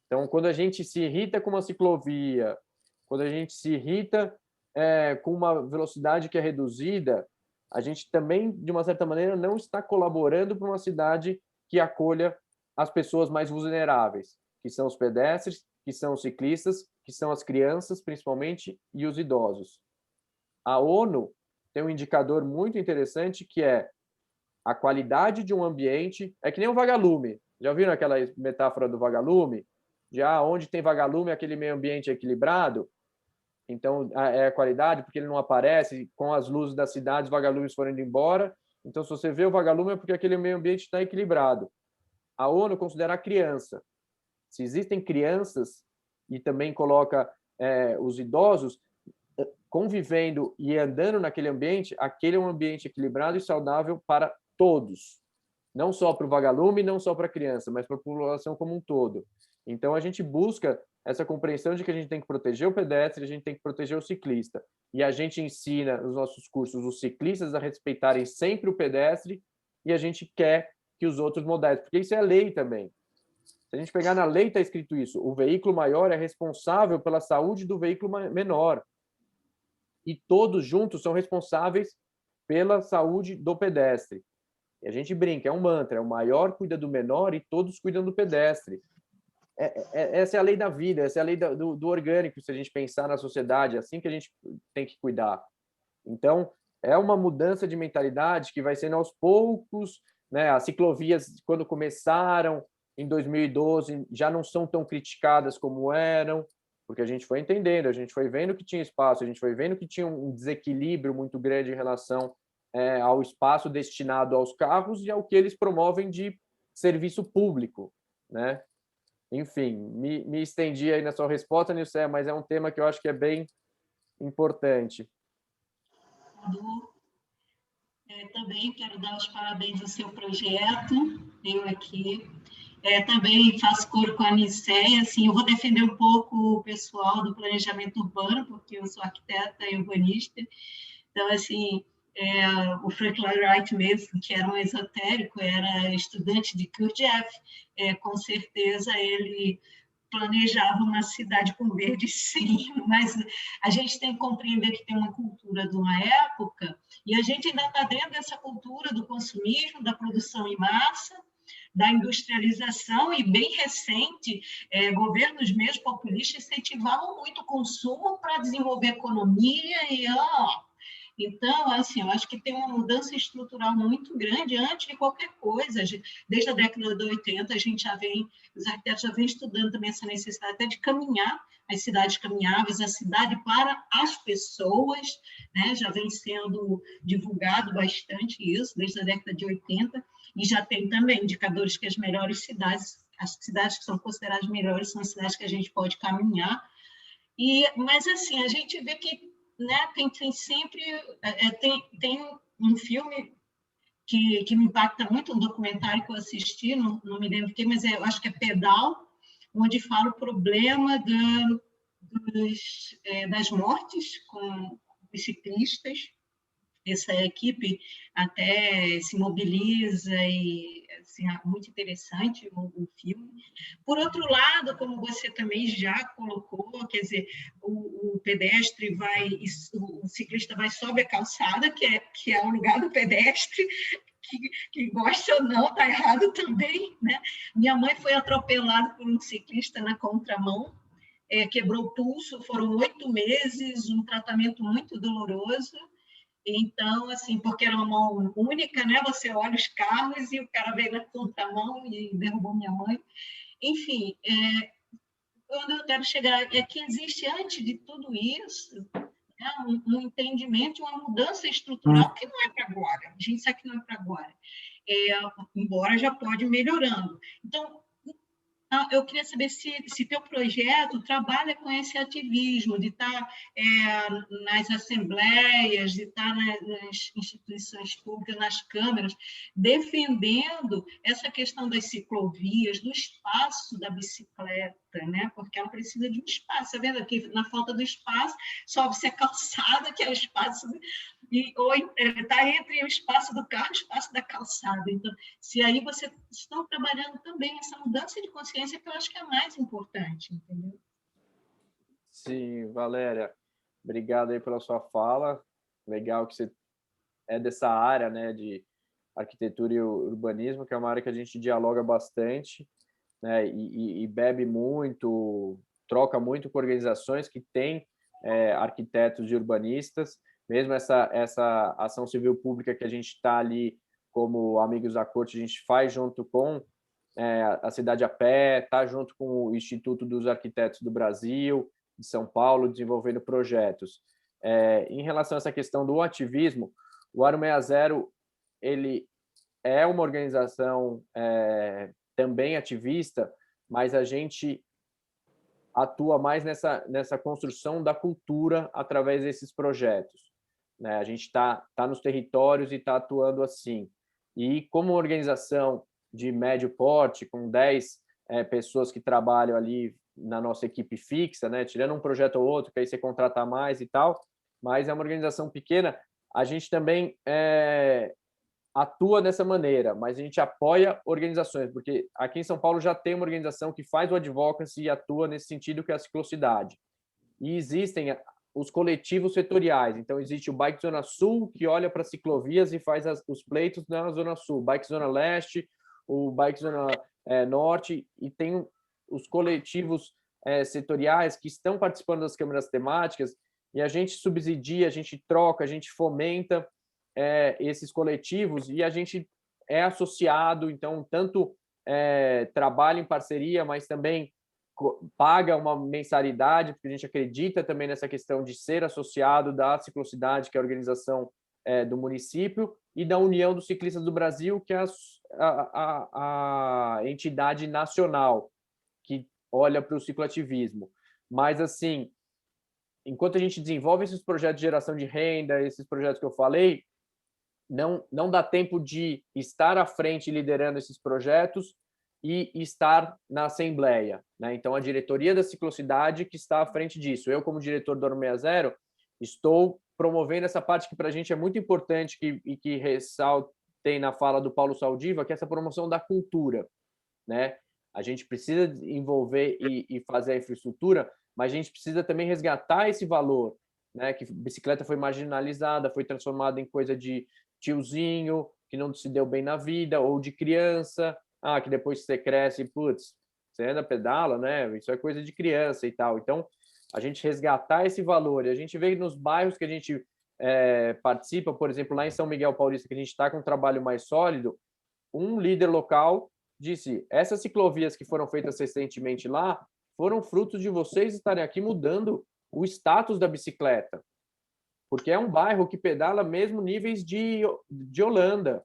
Speaker 2: Então, quando a gente se irrita com uma ciclovia, quando a gente se irrita com uma velocidade que é reduzida, a gente também, de uma certa maneira, não está colaborando para uma cidade que acolha as pessoas mais vulneráveis, que são os pedestres, que são os ciclistas, que são as crianças, principalmente, e os idosos. A ONU tem um indicador muito interessante que é a qualidade de um ambiente. É que nem um vagalume. Já viram aquela metáfora do vagalume? Onde tem vagalume, aquele meio ambiente é equilibrado. Então, é a qualidade, porque ele não aparece com as luzes da cidade, os vagalumes foram indo embora. Então, se você vê o vagalume, é porque aquele meio ambiente está equilibrado. A ONU considera a criança. Se existem crianças, e também coloca os idosos, convivendo e andando naquele ambiente, aquele é um ambiente equilibrado e saudável para todos. Não só para o vagalume, não só para a criança, mas para a população como um todo. Então, a gente busca essa compreensão de que a gente tem que proteger o pedestre, a gente tem que proteger o ciclista. E a gente ensina nos nossos cursos os ciclistas a respeitarem sempre o pedestre e a gente quer que os outros modelos, porque isso é lei também. Se a gente pegar na lei, está escrito isso: o veículo maior é responsável pela saúde do veículo menor. E todos juntos são responsáveis pela saúde do pedestre. E a gente brinca, é um mantra: o maior cuida do menor e todos cuidam do pedestre. Essa é a lei da vida, essa é a lei do orgânico, se a gente pensar na sociedade, é assim que a gente tem que cuidar. Então, é uma mudança de mentalidade que vai sendo aos poucos, né? As ciclovias, quando começaram em 2012, já não são tão criticadas como eram, porque a gente foi entendendo, a gente foi vendo que tinha espaço, a gente foi vendo que tinha um desequilíbrio muito grande em relação ao espaço destinado aos carros e ao que eles promovem de serviço público, né? Enfim, me estendi aí na sua resposta, Nilce, mas é um tema que eu acho que é bem importante.
Speaker 11: Também quero dar os parabéns ao seu projeto, eu aqui. Também faço coro com a Nicéia, assim, eu vou defender um pouco o pessoal do planejamento urbano, porque eu sou arquiteta e urbanista, então, assim, o Frank Lloyd Wright mesmo, que era um esotérico, era estudante de Gurdjieff, com certeza ele planejava uma cidade com verde, sim, mas a gente tem que compreender que tem uma cultura de uma época, e a gente ainda está dentro dessa cultura do consumismo, da produção em massa, da industrialização, e bem recente, governos mesmo populistas incentivavam muito o consumo para desenvolver economia e então, assim, eu acho que tem uma mudança estrutural muito grande antes de qualquer coisa. Desde a década de 80, os arquitetos já vêm estudando também essa necessidade até de caminhar, as cidades caminháveis, a cidade para as pessoas, né? Já vem sendo divulgado bastante isso, desde a década de 80, e já tem também indicadores que as cidades que são consideradas melhores são as cidades que a gente pode caminhar. Mas, assim, a gente vê que, né, tem sempre... Tem um filme que me impacta muito, um documentário que eu assisti, não me lembro o que, mas eu acho que é Pedal, onde fala o problema das mortes com os ciclistas. Essa equipe até se mobiliza e, assim, é muito interessante o filme. Por outro lado, como você também já colocou, quer dizer, o pedestre o ciclista vai sobe a calçada, que é o lugar do pedestre, que gosta ou não, está errado também, né? Minha mãe foi atropelada por um ciclista na contramão, quebrou o pulso, foram 8 meses, um tratamento muito doloroso. Então, assim, porque era uma mão única, né? Você olha os carros e o cara veio na contramão e derrubou minha mãe. Enfim, onde eu quero chegar é que existe, antes de tudo isso, né, um entendimento, uma mudança estrutural que não é para agora. A gente sabe que não é para agora. Embora já pode ir melhorando. Então, eu queria saber se teu projeto trabalha com esse ativismo, de estar nas assembleias, de estar nas instituições públicas, nas câmaras, defendendo essa questão das ciclovias, do espaço da bicicleta, né? Porque ela precisa de um espaço. Está vendo aqui, na falta do espaço, sobe-se a calçada, que é o espaço... ou está entre o espaço do carro e o espaço da calçada. Então, se aí vocês estão trabalhando também essa mudança de consciência, que eu acho que é mais importante, entendeu?
Speaker 2: Sim, Valéria, obrigado aí pela sua fala. Legal que você é dessa área, né, de arquitetura e urbanismo, que é uma área que a gente dialoga bastante, né, e bebe muito, troca muito com organizações que têm arquitetos e urbanistas. Mesmo essa ação civil pública que a gente está ali como Amigos da Corte, a gente faz junto com a Cidade a Pé, está junto com o Instituto dos Arquitetos do Brasil, de São Paulo, desenvolvendo projetos. Em relação a essa questão do ativismo, o Aro 60 ele é uma organização também ativista, mas a gente atua mais nessa construção da cultura através desses projetos, né? A gente está nos territórios e está atuando assim. E como organização de médio porte, com 10 pessoas que trabalham ali na nossa equipe fixa, né? Tirando um projeto ou outro, que aí você contrata mais e tal, mas é uma organização pequena, a gente também atua dessa maneira, mas a gente apoia organizações, porque aqui em São Paulo já tem uma organização que faz o advocacy e atua nesse sentido, que é a ciclocidade. E existem os coletivos setoriais. Então, existe o Bike Zona Sul, que olha para ciclovias e faz os pleitos na Zona Sul, Bike Zona Leste, o Bike Zona Norte, e tem os coletivos setoriais que estão participando das câmaras temáticas, e a gente subsidia, a gente troca, a gente fomenta esses coletivos, e a gente é associado, então, tanto trabalha em parceria, mas também paga uma mensalidade, porque a gente acredita também nessa questão de ser associado da Ciclocidade, que é a organização do município, e da União dos Ciclistas do Brasil, que é a entidade nacional que olha para o cicloativismo. Mas, assim, enquanto a gente desenvolve esses projetos de geração de renda, esses projetos que eu falei, não dá tempo de estar à frente liderando esses projetos e estar na Assembleia, né? Então, a diretoria da Ciclocidade que está à frente disso. Eu, como diretor do Oro 60, estou promovendo essa parte que para a gente é muito importante e que ressaltei na fala do Paulo Saldiva, que é essa promoção da cultura, né? A gente precisa envolver e fazer a infraestrutura, mas a gente precisa também resgatar esse valor, né? Que bicicleta foi marginalizada, foi transformada em coisa de tiozinho, que não se deu bem na vida, ou de criança, que depois que você cresce, putz, você anda, pedala, né? Isso é coisa de criança e tal. Então, a gente resgatar esse valor. E a gente vê nos bairros que a gente participa, por exemplo, lá em São Miguel Paulista, que a gente está com um trabalho mais sólido, um líder local disse, essas ciclovias que foram feitas recentemente lá foram frutos de vocês estarem aqui mudando o status da bicicleta. Porque é um bairro que pedala mesmo níveis de Holanda.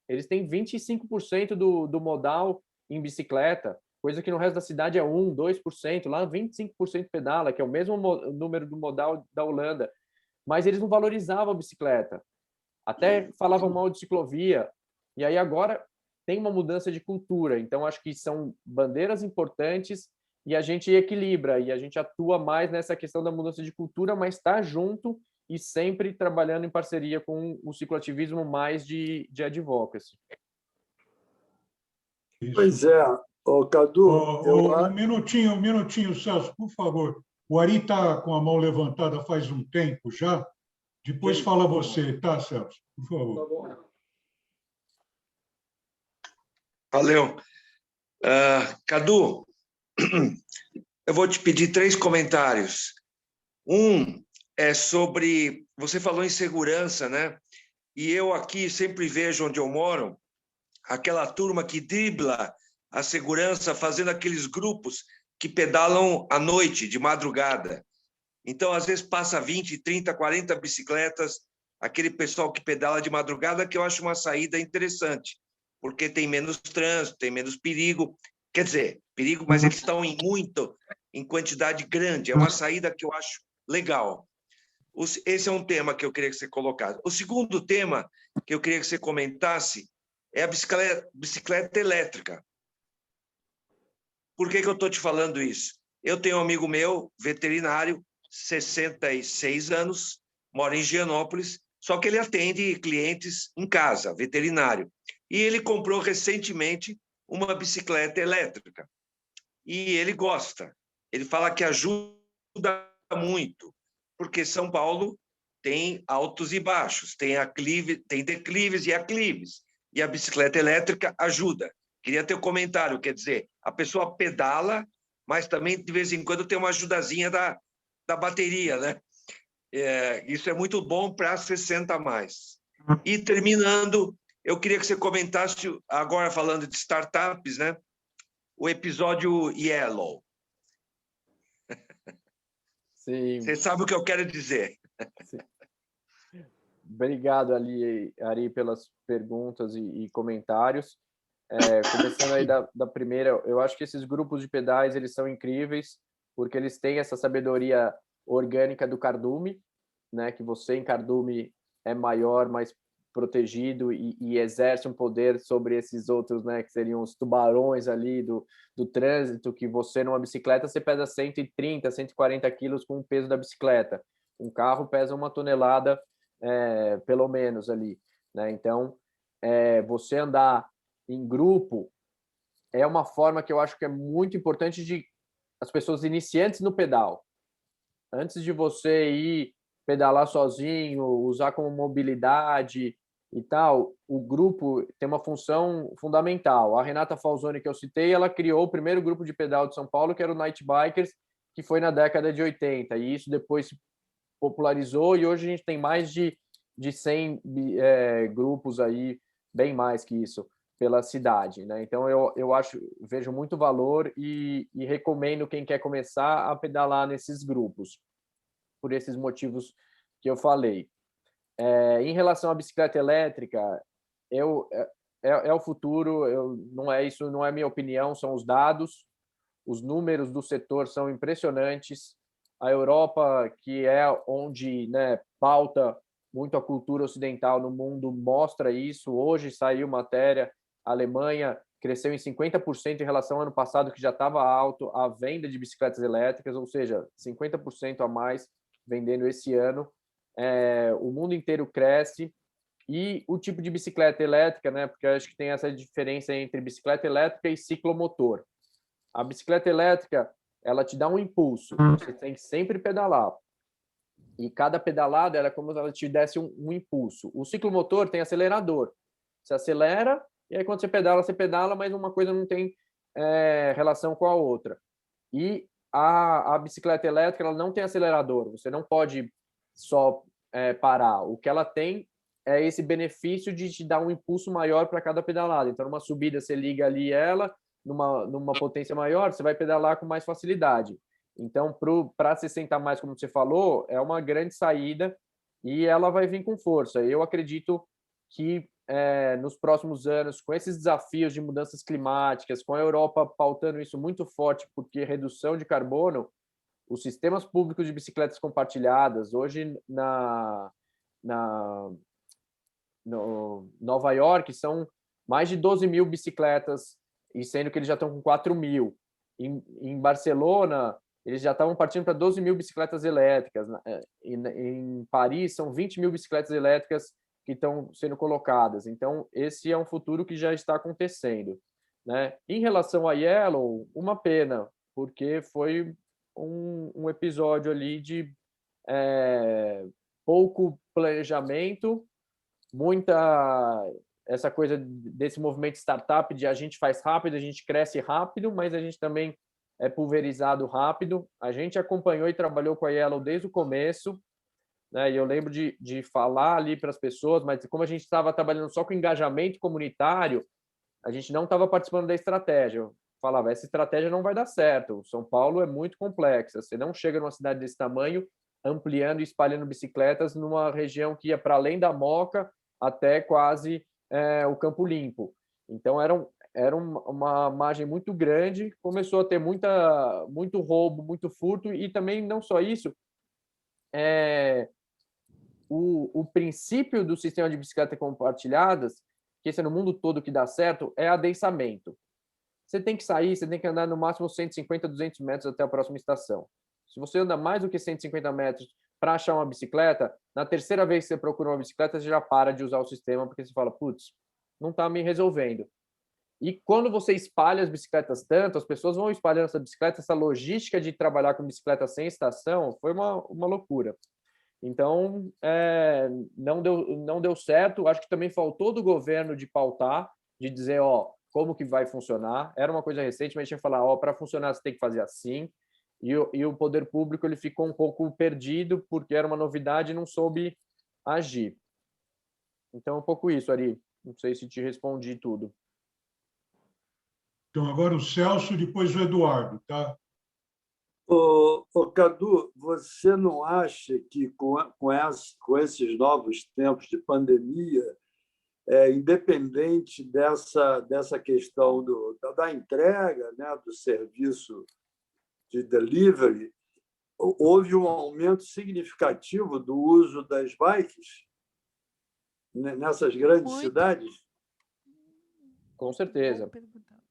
Speaker 2: Eles têm 25% do modal em bicicleta, coisa que no resto da cidade é 1%, 2%. Lá 25% pedala, que é o mesmo número do modal da Holanda. Mas eles não valorizavam a bicicleta. Até falavam mal de ciclovia. E aí agora tem uma mudança de cultura. Então, acho que são bandeiras importantes e a gente equilibra. E a gente atua mais nessa questão da mudança de cultura, mas está junto e sempre trabalhando em parceria com o cicloativismo mais de advocacy.
Speaker 12: Pois é, Cadu...
Speaker 1: Um minutinho, Celso, por favor. O Ari está com a mão levantada faz um tempo já. Depois fala você, tá, Celso? Por favor.
Speaker 12: Tá bom.
Speaker 13: Valeu. Cadu, eu vou te pedir 3 comentários. Um é sobre... Você falou em segurança, né? E eu aqui sempre vejo onde eu moro aquela turma que dribla a segurança fazendo aqueles grupos que pedalam à noite, de madrugada. Então, às vezes, passa 20, 30, 40 bicicletas, aquele pessoal que pedala de madrugada, que eu acho uma saída interessante, porque tem menos trânsito, tem menos perigo. Quer dizer, perigo, mas eles estão em quantidade grande. É uma saída que eu acho legal. Esse é um tema que eu queria que você colocasse. O segundo tema que eu queria que você comentasse é a bicicleta elétrica. Por que eu estou te falando isso? Eu tenho um amigo meu, veterinário, 66 anos, mora em Higienópolis, só que ele atende clientes em casa, veterinário. E ele comprou recentemente uma bicicleta elétrica. E ele gosta. Ele fala que ajuda muito, porque São Paulo tem altos e baixos, tem declives e aclives. E a bicicleta elétrica ajuda. Queria ter um comentário, quer dizer, a pessoa pedala, mas também, de vez em quando, tem uma ajudazinha da bateria, né? Isso é muito bom para 60 a mais. E, terminando, eu queria que você comentasse, agora falando de startups, né? O episódio Yellow.
Speaker 2: Sim.
Speaker 13: Você sabe o que eu quero dizer.
Speaker 2: Sim. Obrigado, Ari, pelas perguntas e comentários. Começando aí da primeira, eu acho que esses grupos de pedais eles são incríveis, porque eles têm essa sabedoria orgânica do cardume, né? Que você em cardume é maior, mais protegido e exerce um poder sobre esses outros, né? Que seriam os tubarões ali do trânsito, que você numa bicicleta você pesa 130, 140 quilos com o peso da bicicleta. Um carro pesa 1 tonelada, pelo menos ali, né? Então, você andar em grupo é uma forma que eu acho que é muito importante de as pessoas iniciantes no pedal. Antes de você ir pedalar sozinho, usar como mobilidade e tal, o grupo tem uma função fundamental. A Renata Falzoni, que eu citei, ela criou o primeiro grupo de pedal de São Paulo, que era o Night Bikers, que foi na década de 80, e isso depois se popularizou, e hoje a gente tem mais de 100 grupos aí, bem mais que isso, pela cidade, né? Então eu vejo muito valor e recomendo quem quer começar a pedalar nesses grupos, por esses motivos que eu falei. Em relação à bicicleta elétrica, é o futuro. Isso não é minha opinião, são os dados. Os números do setor são impressionantes. A Europa, que é onde, né, pauta muito a cultura ocidental no mundo, mostra isso. Hoje saiu matéria, a Alemanha cresceu em 50% em relação ao ano passado, que já estava alto, a venda de bicicletas elétricas, ou seja, 50% a mais vendendo esse ano. O mundo inteiro cresce. E o tipo de bicicleta elétrica, né, porque eu acho que tem essa diferença entre bicicleta elétrica e ciclomotor. A bicicleta elétrica, ela te dá um impulso, você tem que sempre pedalar. E cada pedalada é como se ela te desse um impulso. O ciclomotor tem acelerador. Você acelera, e aí quando você pedala, mas uma coisa não tem relação com a outra. E a bicicleta elétrica, ela não tem acelerador. Você não pode só parar. O que ela tem é esse benefício de te dar um impulso maior para cada pedalada. Então, numa subida, você liga ali ela, numa potência maior, você vai pedalar com mais facilidade. Então, para se sentar mais, como você falou, é uma grande saída e ela vai vir com força. Eu acredito que nos próximos anos, com esses desafios de mudanças climáticas, com a Europa pautando isso muito forte, porque redução de carbono, os sistemas públicos de bicicletas compartilhadas, hoje no Nova York, são mais de 12 mil bicicletas, e sendo que eles já estão com 4 mil. Em Barcelona, eles já estavam partindo para 12 mil bicicletas elétricas. Em Paris, são 20 mil bicicletas elétricas que estão sendo colocadas. Então, esse é um futuro que já está acontecendo, né? Em relação a Yellow, uma pena, porque foi um episódio ali de pouco planejamento, essa coisa desse movimento startup de a gente faz rápido, a gente cresce rápido, mas a gente também é pulverizado rápido. A gente acompanhou e trabalhou com a Yellow desde o começo, né? E eu lembro de falar ali para as pessoas, mas como a gente estava trabalhando só com engajamento comunitário, a gente não estava participando da estratégia. Eu falava, essa estratégia não vai dar certo. São Paulo é muito complexa. Você não chega numa cidade desse tamanho ampliando e espalhando bicicletas numa região que ia para além da Moca até quase o Campo Limpo. Então, era uma margem muito grande, começou a ter muito roubo, muito furto, e também não só isso, o princípio do sistema de bicicletas compartilhadas, que esse é no mundo todo que dá certo, é adensamento. Você tem que sair, você tem que andar no máximo 150, 200 metros até a próxima estação. Se você anda mais do que 150 metros para achar uma bicicleta, na terceira vez que você procura uma bicicleta, você já para de usar o sistema, porque você fala, putz, não está me resolvendo. E quando você espalha as bicicletas tanto, as pessoas vão espalhando essa bicicleta, essa logística de trabalhar com bicicleta sem estação, foi uma loucura. Então, não deu certo. Acho que também faltou do governo de pautar, de dizer, como que vai funcionar. Era uma coisa recente, mas tinha que falar, para funcionar você tem que fazer assim. E o poder público ele ficou um pouco perdido, porque era uma novidade e não soube agir. Então, um pouco isso, Ari. Não sei se te respondi tudo.
Speaker 1: Então, agora o Celso, depois o Eduardo, tá?
Speaker 12: Cadu, você não acha que com esses novos tempos de pandemia, independente dessa questão da entrega, né, do serviço de delivery, houve um aumento significativo do uso das bikes nessas grandes cidades?
Speaker 2: Com certeza.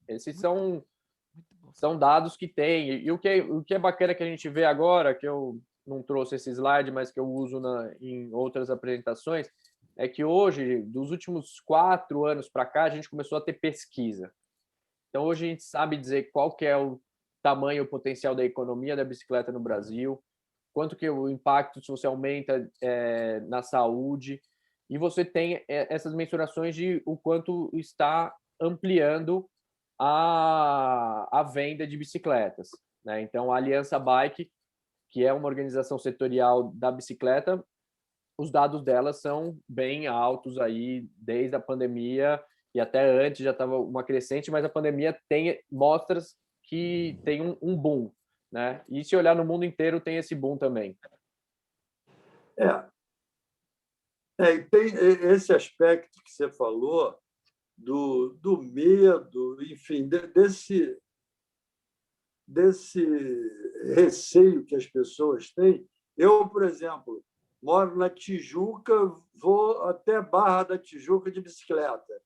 Speaker 2: Esses são dados que tem. E o que é bacana que a gente vê agora, que eu não trouxe esse slide, mas que eu uso em outras apresentações, é que hoje, dos últimos 4 anos para cá, a gente começou a ter pesquisa. Então, hoje a gente sabe dizer qual que é o tamanho, o potencial da economia da bicicleta no Brasil, quanto que o impacto se você aumenta na saúde, e você tem essas mensurações de o quanto está ampliando a venda de bicicletas, né? Então, a Aliança Bike, que é uma organização setorial da bicicleta, os dados dela são bem altos aí desde a pandemia, e até antes já estava uma crescente, mas a pandemia mostra que tem um boom, né? E se olhar no mundo inteiro, tem esse boom também.
Speaker 12: E tem esse aspecto que você falou do medo, enfim, desse receio que as pessoas têm. Eu, por exemplo, moro na Tijuca, vou até Barra da Tijuca de bicicleta.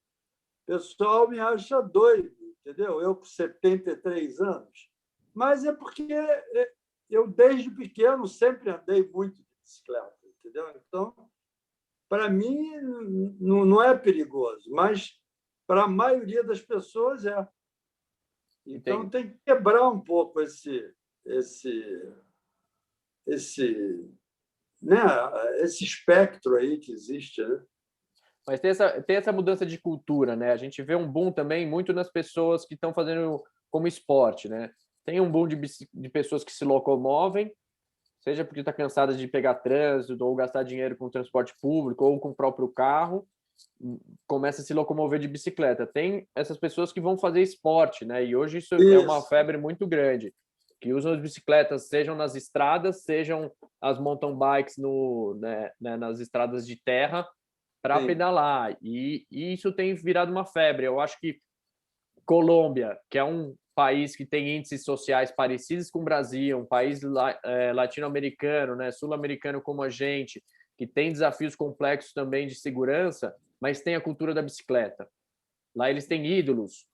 Speaker 12: O pessoal me acha doido, entendeu? Eu com 73 anos. Mas é porque eu, desde pequeno, sempre andei muito de bicicleta, entendeu? Então, para mim, não é perigoso, mas para a maioria das pessoas é. Então, tem que quebrar um pouco esse espectro aí que existe, né?
Speaker 2: Mas tem essa mudança de cultura, né? A gente vê um boom também muito nas pessoas que estão fazendo como esporte, né? Tem um boom de pessoas que se locomovem, seja porque está cansada de pegar trânsito ou gastar dinheiro com transporte público ou com o próprio carro, começa a se locomover de bicicleta. Tem essas pessoas que vão fazer esporte, né? E hoje isso é uma febre muito grande, que usam as bicicletas, sejam nas estradas, sejam as mountain bikes nas estradas de terra, para pedalar. E isso tem virado uma febre. Eu acho que Colômbia, que é um país que tem índices sociais parecidos com o Brasil, um país latino-americano, né, sul-americano como a gente, que tem desafios complexos também de segurança, mas tem a cultura da bicicleta. Lá eles têm ídolos,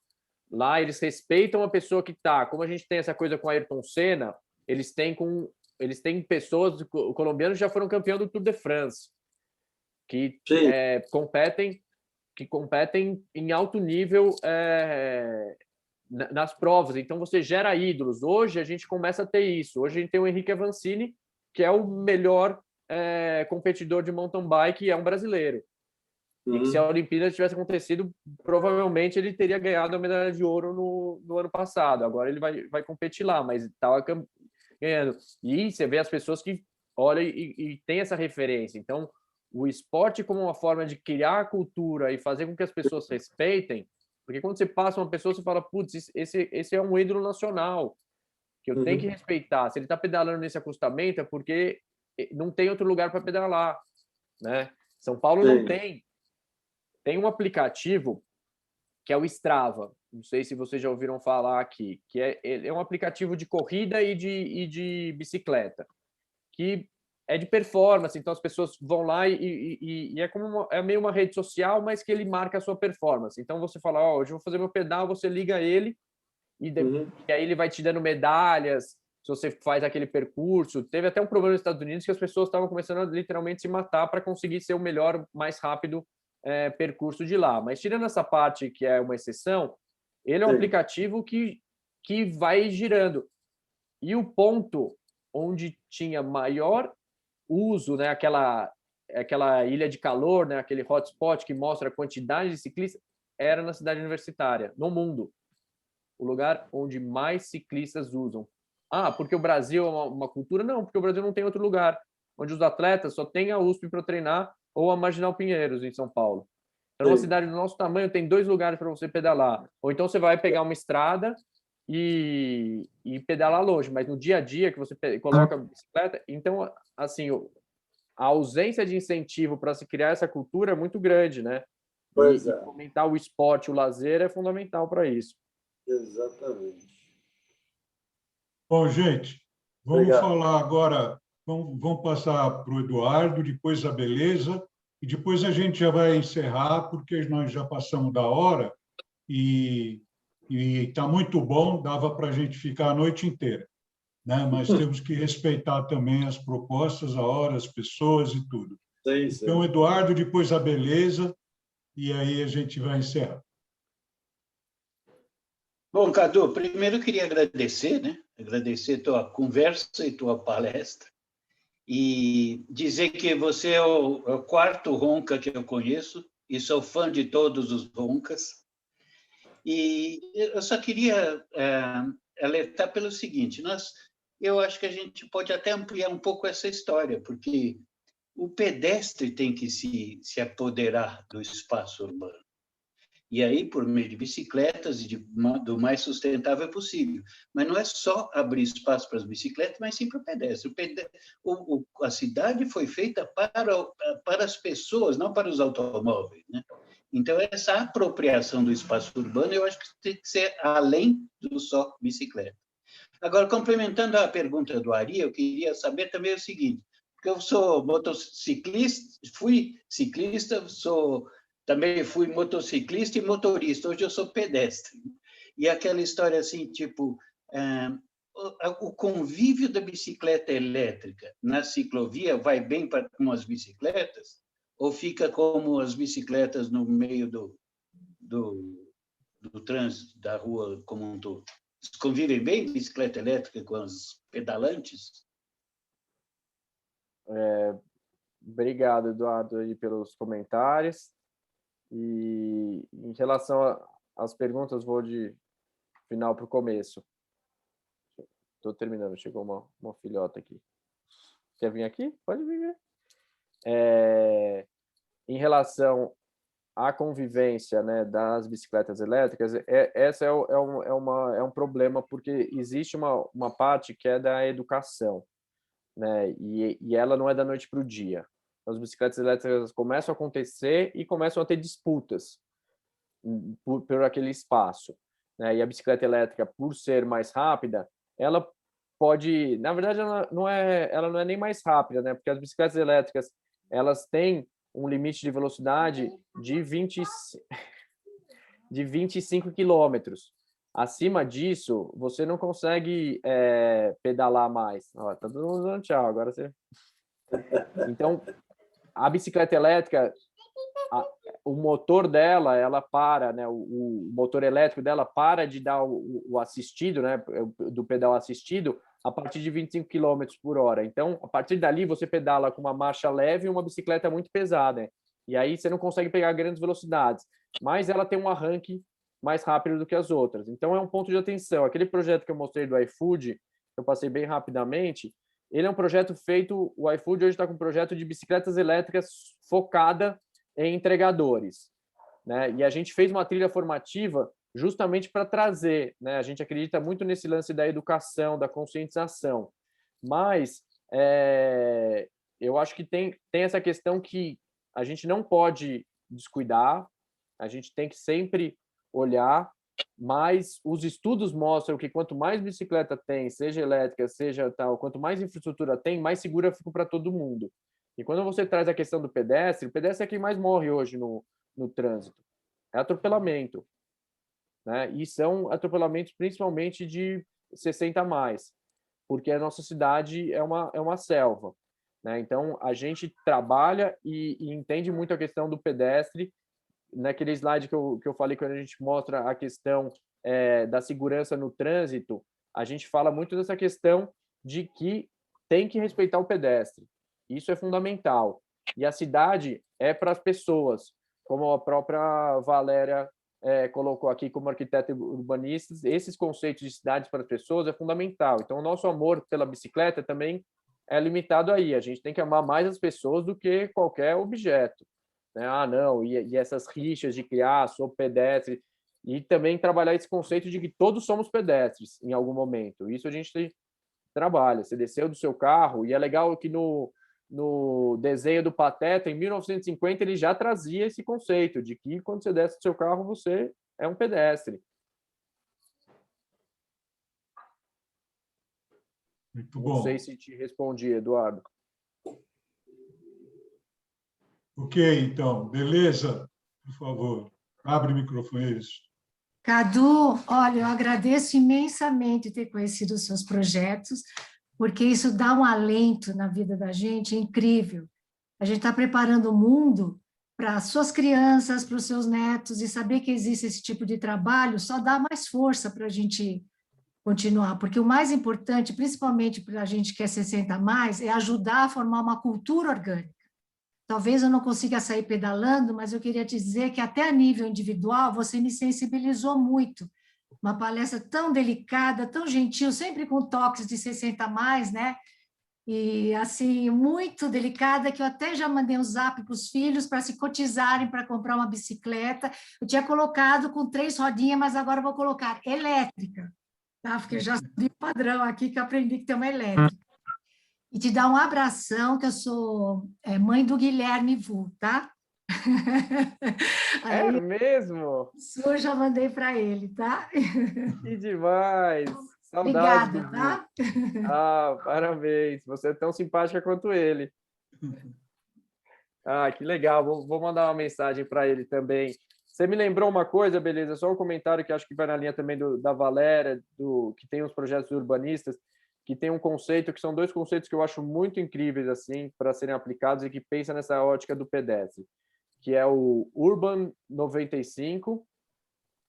Speaker 2: lá eles respeitam a pessoa que está. Como a gente tem essa coisa com Ayrton Senna, eles têm pessoas, colombianos já foram campeão do Tour de France, que competem em alto nível nas provas. Então, você gera ídolos. Hoje, a gente começa a ter isso. Hoje, a gente tem o Henrique Avancini, que é o melhor competidor de mountain bike, e é um brasileiro. E que se a Olimpíada tivesse acontecido, provavelmente ele teria ganhado a medalha de ouro no ano passado. Agora ele vai competir lá, mas estava ganhando. E você vê as pessoas que olham e têm essa referência. Então, o esporte como uma forma de criar a cultura e fazer com que as pessoas respeitem, porque quando você passa uma pessoa, você fala, putz, esse é um ídolo nacional, que eu tenho que respeitar. Se ele está pedalando nesse acostamento, é porque não tem outro lugar para pedalar, né? São Paulo não tem. Tem um aplicativo que é o Strava, não sei se vocês já ouviram falar aqui, que é um aplicativo de corrida e de bicicleta, que é de performance, então as pessoas vão lá e é como é meio uma rede social, mas que ele marca a sua performance. Então você fala, hoje eu vou fazer meu pedal, você liga ele e aí ele vai te dando medalhas se você faz aquele percurso. Teve até um problema nos Estados Unidos que as pessoas estavam começando a literalmente se matar para conseguir ser o melhor, mais rápido percurso de lá. Mas tirando essa parte que é uma exceção, ele é um aplicativo que vai girando. E o ponto onde tinha maior uso, né, aquela ilha de calor, né, aquele hotspot que mostra a quantidade de ciclistas, era na cidade universitária, no mundo. O lugar onde mais ciclistas usam. Porque o Brasil é uma cultura? Não, porque o Brasil não tem outro lugar onde os atletas só tem a USP para treinar ou a Marginal Pinheiros, em São Paulo. Então, uma cidade do nosso tamanho tem 2 lugares para você pedalar. Ou então você vai pegar uma estrada e pedalar longe, mas no dia a dia que você coloca a bicicleta, então, assim, a ausência de incentivo para se criar essa cultura é muito grande, né? E fomentar o esporte, o lazer é fundamental para isso.
Speaker 12: Exatamente.
Speaker 1: Bom, gente, vamos falar agora, vamos passar para o Eduardo, depois a Beleza, e depois a gente já vai encerrar, porque nós já passamos da hora e está muito bom, dava para a gente ficar a noite inteira, né? Mas temos que respeitar também as propostas, a hora, as pessoas e tudo.
Speaker 12: Sim, sim.
Speaker 1: Então, Eduardo, depois a Beleza, e aí a gente vai encerrar.
Speaker 4: Bom, Cadu, primeiro eu queria agradecer, né? Agradecer tua conversa e tua palestra e dizer que você é o quarto Ronca que eu conheço e sou fã de todos os Roncas. E eu só queria alertar pelo seguinte, eu acho que a gente pode até ampliar um pouco essa história, porque o pedestre tem que se apoderar do espaço urbano. E aí, por meio de bicicletas e do mais sustentável possível. Mas não é só abrir espaço para as bicicletas, mas sim para o pedestre. A cidade foi feita para as pessoas, não para os automóveis, né? Então, essa apropriação do espaço urbano, eu acho que tem que ser além do só bicicleta. Agora, complementando a pergunta do Ari, eu queria saber também o seguinte, porque eu sou motociclista, fui ciclista, também fui motociclista e motorista, hoje eu sou pedestre. E aquela história assim, tipo, o convívio da bicicleta elétrica na ciclovia vai bem com as bicicletas ou fica como as bicicletas no meio do trânsito da rua como um todo? Convivem bem bicicleta elétrica com as pedalantes?
Speaker 2: Obrigado, Eduardo, aí, pelos comentários. E em relação às perguntas, vou de final para o começo. Estou terminando, chegou uma filhota aqui. Quer vir aqui? Pode vir. Em relação à convivência, né, das bicicletas elétricas, essa é um problema, porque existe uma parte que é da educação, né, e ela não é da noite para o dia. As bicicletas elétricas começam a acontecer e começam a ter disputas por aquele espaço, né? E a bicicleta elétrica, por ser mais rápida, ela pode, na verdade, ela não é nem mais rápida, né? Porque as bicicletas elétricas, elas têm um limite de velocidade de 25 quilômetros. Acima disso, você não consegue pedalar mais. Ó, tá todo mundo dando tchau, agora você... Então, a bicicleta elétrica, o motor dela, ela para, né? O motor elétrico dela para de dar o assistido, né? Do pedal assistido, a partir de 25 km por hora. Então, a partir dali, você pedala com uma marcha leve e uma bicicleta muito pesada, né? E aí você não consegue pegar grandes velocidades, mas ela tem um arranque mais rápido do que as outras. Então, é um ponto de atenção. Aquele projeto que eu mostrei do iFood, que eu passei bem rapidamente, ele é um projeto feito, o iFood hoje está com um projeto de bicicletas elétricas focada em entregadores, né? E a gente fez uma trilha formativa justamente para trazer, né? A gente acredita muito nesse lance da educação, da conscientização, mas eu acho que tem essa questão que a gente não pode descuidar, a gente tem que sempre olhar, mas os estudos mostram que quanto mais bicicleta tem, seja elétrica, seja tal, quanto mais infraestrutura tem, mais segura fica para todo mundo. E quando você traz a questão do pedestre, o pedestre é quem mais morre hoje no trânsito. É atropelamento, né? E são atropelamentos principalmente de 60 a mais, porque a nossa cidade é uma selva, né? Então, a gente trabalha e entende muito a questão do pedestre. Naquele slide que eu falei, quando a gente mostra a questão da segurança no trânsito, a gente fala muito dessa questão de que tem que respeitar o pedestre. Isso é fundamental. E a cidade é para as pessoas, como a própria Valéria colocou aqui como arquiteta urbanista, esses conceitos de cidades para as pessoas é fundamental. Então, o nosso amor pela bicicleta também é limitado aí. A gente tem que amar mais as pessoas do que qualquer objeto, né? Ah, não, e essas rixas de criar, sou pedestre, e também trabalhar esse conceito de que todos somos pedestres em algum momento. Isso a gente trabalha. Você desceu do seu carro, e é legal que no desenho do Pateta, em 1950, ele já trazia esse conceito de que quando você desce do seu carro, você é um pedestre.
Speaker 1: Muito bom.
Speaker 2: Não sei se te respondi, Eduardo.
Speaker 1: Ok, então, beleza? Por favor, abre o microfone.
Speaker 9: Cadu, olha, eu agradeço imensamente ter conhecido os seus projetos, porque isso dá um alento na vida da gente incrível. A gente está preparando o mundo para as suas crianças, para os seus netos, e saber que existe esse tipo de trabalho só dá mais força para a gente continuar, porque o mais importante, principalmente para a gente que é 60 a mais, é ajudar a formar uma cultura orgânica. Talvez eu não consiga sair pedalando, mas eu queria te dizer que até a nível individual você me sensibilizou muito. Uma palestra tão delicada, tão gentil, sempre com toques de 60 a mais, né? E, assim, muito delicada, que eu até já mandei um zap para os filhos para se cotizarem para comprar uma bicicleta. Eu tinha colocado com 3 rodinhas, mas agora eu vou colocar elétrica, tá? Porque eu já sabia o padrão aqui, que eu aprendi que tem uma elétrica. E te dar um abração, que eu sou mãe do Guilherme Vu, tá?
Speaker 2: É
Speaker 9: Aí,
Speaker 2: mesmo?
Speaker 9: eu já mandei para ele, tá?
Speaker 2: Que demais! Saudade
Speaker 9: Obrigada,
Speaker 2: do
Speaker 9: tá?
Speaker 2: Ah, parabéns! Você é tão simpática quanto ele. Ah, que legal! Vou mandar uma mensagem para ele também. Você me lembrou uma coisa, beleza? Só um comentário que acho que vai na linha também da Valéria, que tem os projetos urbanistas, que tem um conceito, que são 2 conceitos que eu acho muito incríveis assim para serem aplicados e que pensa nessa ótica do pedestre, que é o Urban 95,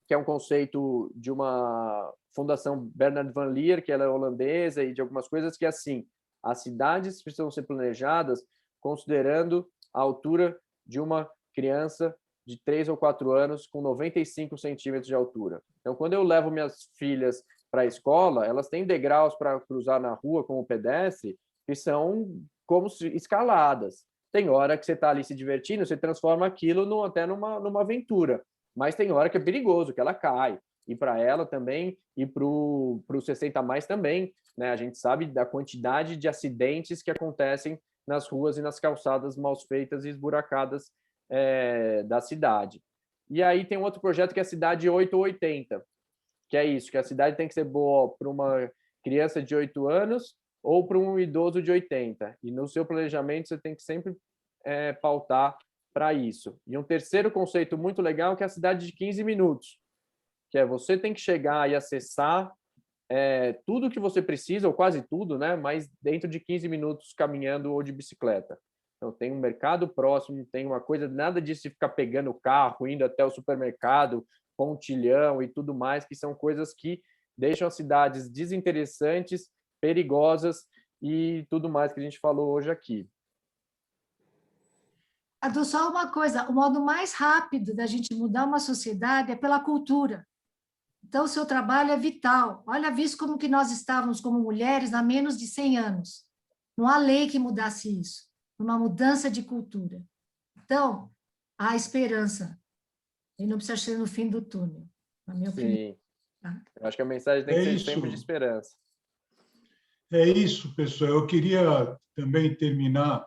Speaker 2: que é um conceito de uma fundação Bernard Van Leer, que ela é holandesa, e de algumas coisas que, assim, as cidades precisam ser planejadas considerando a altura de uma criança de 3 ou 4 anos com 95 centímetros de altura. Então, quando eu levo minhas filhas para a escola, elas têm degraus para cruzar na rua como pedestre, que são como escaladas. Tem hora que você está ali se divertindo, você transforma aquilo até numa aventura. Mas tem hora que é perigoso, que ela cai. E para ela também, e para o 60 a mais também. Né? A gente sabe da quantidade de acidentes que acontecem nas ruas e nas calçadas mal feitas e esburacadas da cidade. E aí tem um outro projeto que é a Cidade 880, que é isso, que a cidade tem que ser boa para uma criança de 8 anos ou para um idoso de 80. E no seu planejamento você tem que sempre pautar para isso. E um terceiro conceito muito legal que é a cidade de 15 minutos, que é você tem que chegar e acessar tudo que você precisa, ou quase tudo, né? Mas dentro de 15 minutos caminhando ou de bicicleta. Então, tem um mercado próximo, tem uma coisa, nada disso de ficar pegando o carro, indo até o supermercado, pontilhão e tudo mais, que são coisas que deixam as cidades desinteressantes, perigosas e tudo mais que a gente falou hoje aqui.
Speaker 9: Adu, só uma coisa, o modo mais rápido da gente mudar uma sociedade é pela cultura. Então, o seu trabalho é vital. Olha, visto como que nós estávamos como mulheres há menos de 100 anos. Não há lei que mudasse isso. Uma mudança de cultura. Então, há esperança. E não precisa ser no fim do túnel, na minha opinião. Tá?
Speaker 2: Eu acho que a mensagem tem que ser sempre de esperança.
Speaker 1: É isso, pessoal. Eu queria também terminar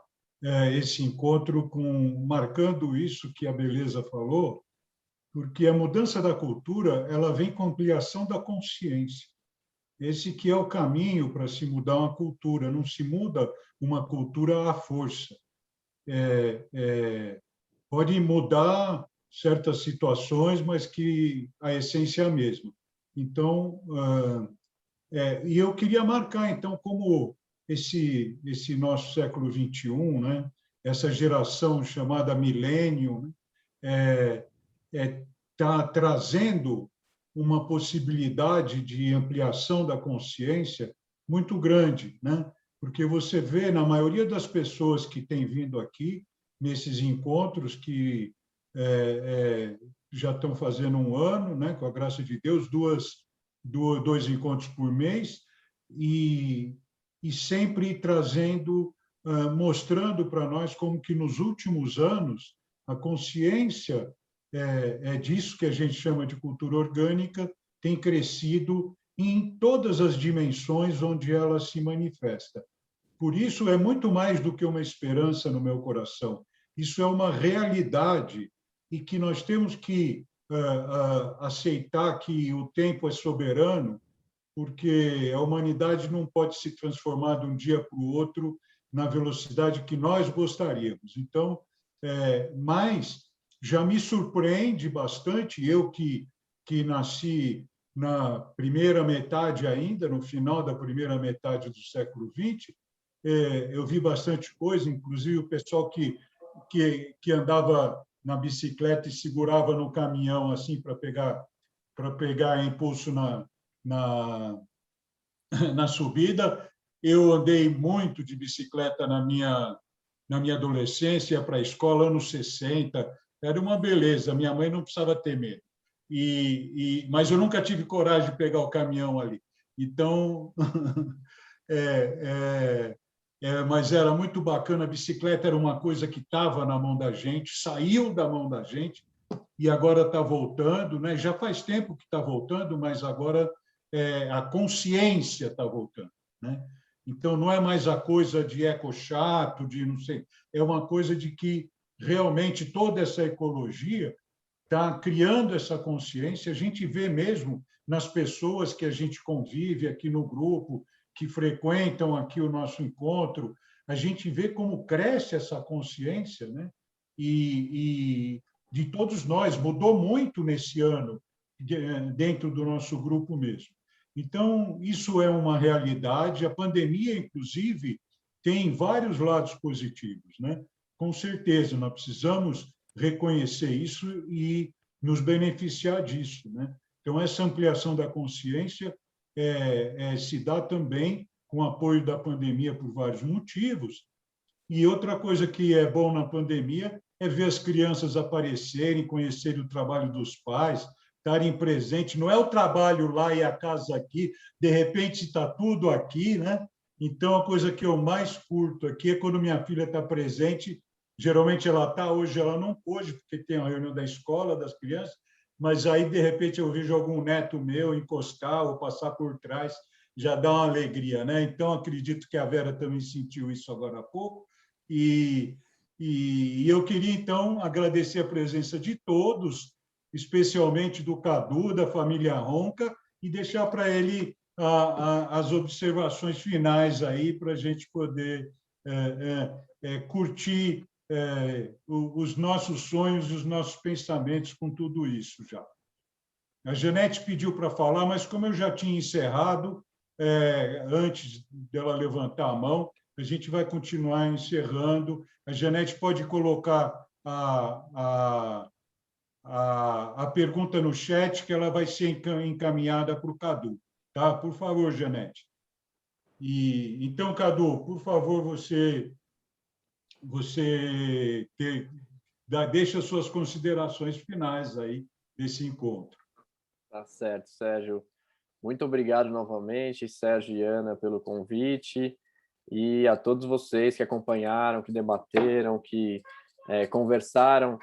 Speaker 1: esse encontro marcando isso que a Beleza falou, porque a mudança da cultura ela vem com a ampliação da consciência. Esse que é o caminho para se mudar uma cultura. Não se muda uma cultura à força. Pode mudar certas situações, mas que a essência é a mesma. Então, e eu queria marcar, então, como esse nosso século XXI, né, essa geração chamada milênio, está trazendo uma possibilidade de ampliação da consciência muito grande, né? Porque você vê, na maioria das pessoas que têm vindo aqui, nesses encontros que já estão fazendo 1 ano, né? Com a graça de Deus, dois encontros por mês, e sempre trazendo, mostrando para nós como que nos últimos anos a consciência disso que a gente chama de cultura orgânica tem crescido em todas as dimensões onde ela se manifesta. Por isso, é muito mais do que uma esperança no meu coração. Isso é uma realidade e que nós temos que aceitar que o tempo é soberano, porque a humanidade não pode se transformar de um dia para o outro na velocidade que nós gostaríamos. Então, mas já me surpreende bastante, eu que nasci na primeira metade ainda, no final da primeira metade do século XX, eu vi bastante coisa, inclusive o pessoal que andava na bicicleta e segurava no caminhão assim para pegar impulso na subida. Eu andei muito de bicicleta na minha adolescência, ia para a escola, anos 60, era uma beleza, minha mãe não precisava ter medo. Mas eu nunca tive coragem de pegar o caminhão ali. Então, mas era muito bacana, a bicicleta era uma coisa que estava na mão da gente, saiu da mão da gente, e agora está voltando, né? Já faz tempo que está voltando, mas agora a consciência está voltando, né? Então, não é mais a coisa de eco-chato, de não sei, é uma coisa de que realmente toda essa ecologia está criando essa consciência. A gente vê mesmo nas pessoas que a gente convive aqui no grupo, que frequentam aqui o nosso encontro, a gente vê como cresce essa consciência, né? E de todos nós, mudou muito nesse ano, dentro do nosso grupo mesmo. Então, isso é uma realidade. A pandemia, inclusive, tem vários lados positivos, né? Com certeza, nós precisamos reconhecer isso e nos beneficiar disso, né? Então, essa ampliação da consciência se dá também com o apoio da pandemia por vários motivos. E outra coisa que é bom na pandemia é ver as crianças aparecerem, conhecerem o trabalho dos pais, estarem presentes. Não é o trabalho lá e a casa aqui, de repente está tudo aqui, né? Então, a coisa que eu mais curto aqui é quando minha filha está presente. Geralmente ela está, hoje ela não pôde, porque tem a reunião da escola, das crianças, mas aí, de repente, eu vejo algum neto meu encostar ou passar por trás, já dá uma alegria, né? Então, acredito que a Vera também sentiu isso agora há pouco. E eu queria, então, agradecer a presença de todos, especialmente do Cadu, da família Ronca, e deixar para ele as observações finais aí, para a gente poder curtir os nossos sonhos e os nossos pensamentos com tudo isso já. A Janete pediu para falar, mas como eu já tinha encerrado, antes dela levantar a mão, a gente vai continuar encerrando. A Janete pode colocar a pergunta no chat, que ela vai ser encaminhada para o Cadu. Tá? Por favor, Janete. Então, Cadu, por favor, você deixa suas considerações finais aí desse encontro.
Speaker 2: Tá certo, Sérgio. Muito obrigado novamente, Sérgio e Ana, pelo convite, e a todos vocês que acompanharam, que debateram, que conversaram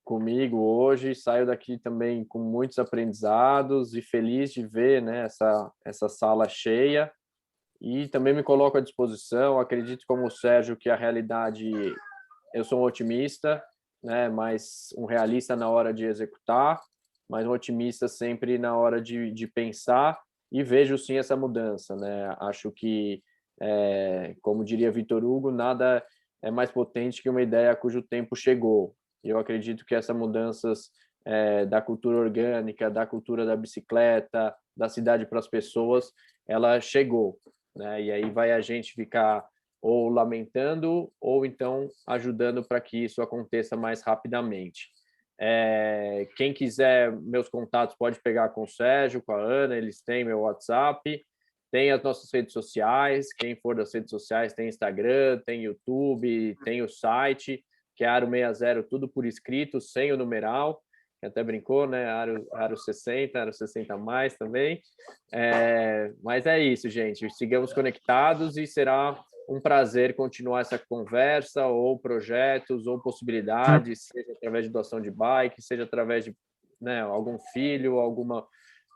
Speaker 2: comigo hoje. Saio daqui também com muitos aprendizados e feliz de ver, né, essa sala cheia. E também me coloco à disposição. Acredito, como o Sérgio, que a realidade... Eu sou um otimista, né, mas um realista na hora de executar, mas um otimista sempre na hora de pensar, e vejo sim essa mudança, né? Acho que, como diria Victor Hugo, nada é mais potente que uma ideia cujo tempo chegou. Eu acredito que essas mudanças da cultura orgânica, da cultura da bicicleta, da cidade para as pessoas, ela chegou, né? E aí vai a gente ficar ou lamentando ou então ajudando para que isso aconteça mais rapidamente. Quem quiser meus contatos pode pegar com o Sérgio, com a Ana, eles têm meu WhatsApp, tem as nossas redes sociais, quem for das redes sociais tem Instagram, tem YouTube, tem o site, que é Aro 60, tudo por escrito, sem o numeral, que até brincou, né? Aro 60, Aro 60 mais também. Mas é isso, gente, sigamos conectados e será um prazer continuar essa conversa, ou projetos, ou possibilidades, seja através de doação de bike, seja através de, né, algum filho, alguma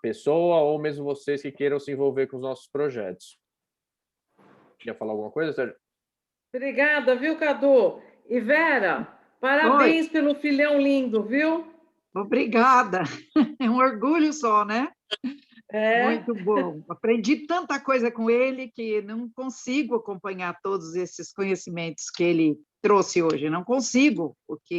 Speaker 2: pessoa, ou mesmo vocês que queiram se envolver com os nossos projetos. Quer falar alguma coisa, Sérgio?
Speaker 7: Obrigada, viu, Cadu? E Vera, parabéns pelo filhão lindo, viu?
Speaker 14: Obrigada. É um orgulho só, né? Muito bom. Aprendi tanta coisa com ele que não consigo acompanhar todos esses conhecimentos que ele trouxe hoje. Não consigo, porque